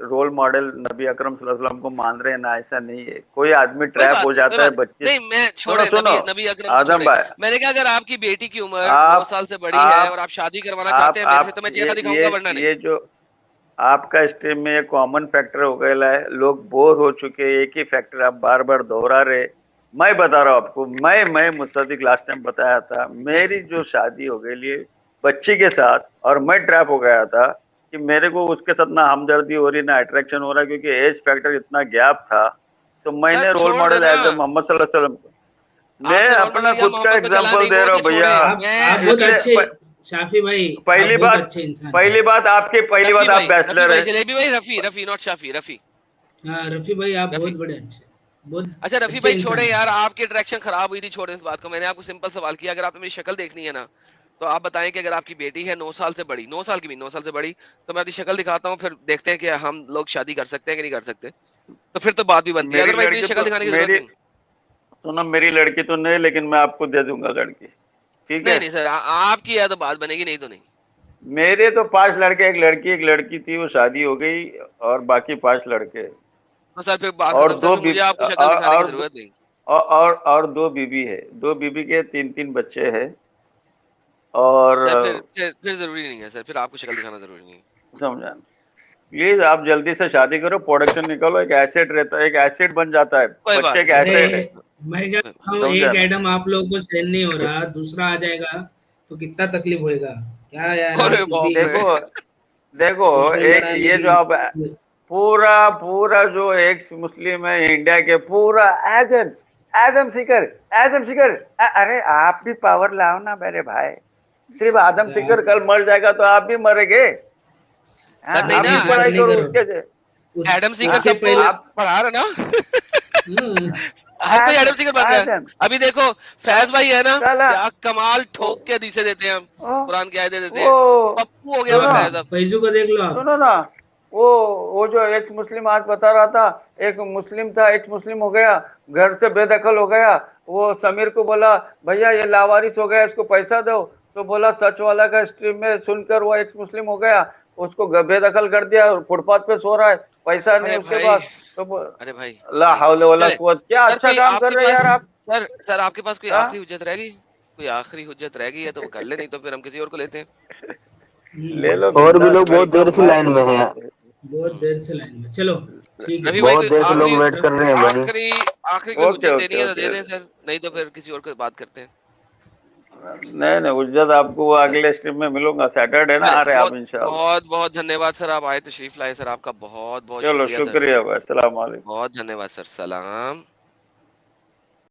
रोल मॉडल नबी अकरम सल्लल्लाहु अलैहि वसल्लम को मान रहे हैं ना, ऐसा नहीं है। कोई आदमी कोई ट्रैप बात हो नहीं, कोई जाता है बात बच्चे। नहीं, मैं सुनो छोड़े सुनो नबी अकरम को आदम छोड़े। भाई, मैंने कहा अगर आपकी बेटी की उम्र 9 आप साल से बड़ी है और आप शादी करवाना चाहते हैं मेरे से, आप तो मैं चेहरा दिखाऊंगा, वरना नहीं। ये जो आपका स्ट्रीम में ये कॉमन फैक्टर हो गया है, लोग बोर हो चुके हैं, एक ही फैक्टर आप बार बार दोहरा रहे। मैं बता रहा हूँ आपको, मैं मुस्तदिक लास्ट टाइम बताया था, मेरी जो शादी हो गई बच्ची के साथ, और मैं ट्रैप हो गया था कि मेरे को उसके साथ ना हमदर्दी हो रही ना अट्रैक्शन हो रहा, क्योंकि एज फैक्टर इतना गैप था। तो सर मैंने रोल छोड़ मॉडल देना, एज ए मोहम्मद सल्लल्लाहु अलैहि वसल्लम को, मैं आपने रोल अपना मॉडल लिया, खुद का मोहम्मद को चला एग्जांपल नहीं, दे वो रहा हूँ चीज भैया। छोड़े। आप बहुत अच्छे शाफी भाई, पहली आप बहुत बात अच्छे इंसान हैं। पहली बात आप रफी बैचलर भाई, है। जलेबी भाई, रफी रफी नॉट शाफी, रफी हाँ रफी भाई, आप रफी। बहुत बड़े अच्छे, बहुत अच्छा रफी अच्छे भाई इंसान छोड़े हैं। यार, आपकी अट्रैक्शन खराब हुई थी, छोड़े इस बात को। मैंने आपको सिंपल सवाल किया, अगर आपने मेरी शक्ल देखनी है ना, तो आप बताएं कि अगर आपकी बेटी है 9 साल से बड़ी, 9 साल की भी 9 साल से बड़ी, तो मैं अपनी शक्ल दिखाता हूँ, फिर देखते हैं कि हम लोग शादी कर सकते हैं कि नहीं कर सकते। تو پھر تو بات بھی بنتی ہے, میری ادروائز لڑکی شکل تو دکھانے کی ضرورت میری نہیں. سنو, میری لڑکی تو نہیں, لیکن میں آپ کو دے دوں گا لڑکی, ٹھیک ہے. نہیں نہیں سر, آپ کی ہے تو بات بنے گی, نہیں تو نہیں. میرے تو 5 لڑکے, ایک لڑکی تھی, وہ شادی ہو گئی, اور باقی 5 لڑکے, تو سر پھر بات اور ختم سر, پھر مجھے آپ کو شکل دکھانے کی ضرورت نہیں. اور 2 بیوی ہے, 2 بیوی کے 3 بچے ہیں, اور سر پھر ضروری نہیں ہے سر, پھر آپ کو شکل دکھانا ضروری نہیں ہے. سمجھا, پلیز آپ جلدی سے شادی کرو, پروڈکشن نکالو, ایک ایسڈ رہتا ہے, ایک ایسڈ بن جاتا ہے, کوئی بات بچے نہیں کا سر, ایسڈ کوئی ہے. ارے میں کیا ہوں, سمجھا ایک نا, ایٹم آپ لوگوں کو سہن نہیں ہو رہا, دوسرا آ جائے گا تو کتنا تکلیف ہوئے گا. کیا یار ارے آپ بھی باپ رے. دیکھو دشمن ایک بنانے یہ جو آپ کی. پورا جو ایک مسلم ہے انڈیا کے, پورا ایدم سیکر, ارے آپ بھی پاور لاؤ نا میرے بھائی, صرف آدم سیکر کل مر جائے گا تو آپ بھی مرے گے. سر نہیں آپ نا, بھی فکر پڑھائی نہیں کرو کرو, اس کے. ایڈم سیکر اس سے سب کو پہلے پڑھا رہا نا. ہوں، ہر کوئی ایڈم سیکر بن رہا ہے. ابھی دیکھو فیض بھائی ہے نا, چلا کیا کمال ٹھوک کے حدیثیں دیتے ہیں, ہم قرآن کی آیتیں دیتے ہیں. وہ پپو ہو گیا میں سنو فیض اب. فیضو کو دیکھ لو آپ. سنو نا, وہ جو ایک مسلم آج بتا رہا تھا, ایک مسلم تھا, ایک مسلم ہو گیا, گھر سے بے دخل ہو گیا. وہ سمیر کو بولا بھیا یہ لاوارث ہو گیا, اس کو پیسہ دو. تو بولا سچ والا کا اسٹریم میں سن کر وہ ایک مسلم ہو گیا, اس کو بے دخل کر دیا, فٹ پاتھ پہ سو رہا ہے, پیسہ نہیں ارے اس کے بھائی, پاس. تو ارے بھائی لا بھائی حول ولا چلے قوت, کیا سر, اچھا کوئی کام آپ کر کے رہے ہیں پاس, یار آپ. سر آپ کے پاس کوئی ہاں؟ آخری حجت رہ گئی, کوئی آخری حجت رہ گئی ہے تو وہ کر لے, نہیں تو پھر ہم کسی اور کو لیتے ہیں. لے لو اور بھی بنداس, لوگ بہت دیر ویلکم سے بھائی. لائن میں ہیں, بہت دیر سے لائن میں. چلو ٹھیک ہے. رفیع بھائی کوئی بہت دیر سے لوگ آخری ویٹ کر رہے ہیں بھائی. آخری کوئی اوکے حجت اوکے دینی ہے تو دے اوکے. دیں سر, نہیں تو پھر کسی اور کو بات کرتے ہیں. نہیں حجت آپ کو اگلے اسٹریم میں ملوں گا, سیٹرڈے نا آ رہے ہیں آپ انشاءاللہ. بہت بہت دھنیہ واد سر, آپ آئے تشریف لائے سر, آپ کا بہت بہت چلو شکریہ سر, شکریہ بھائی, السلام علیکم. بہت دھنیہ واد سر, سلام.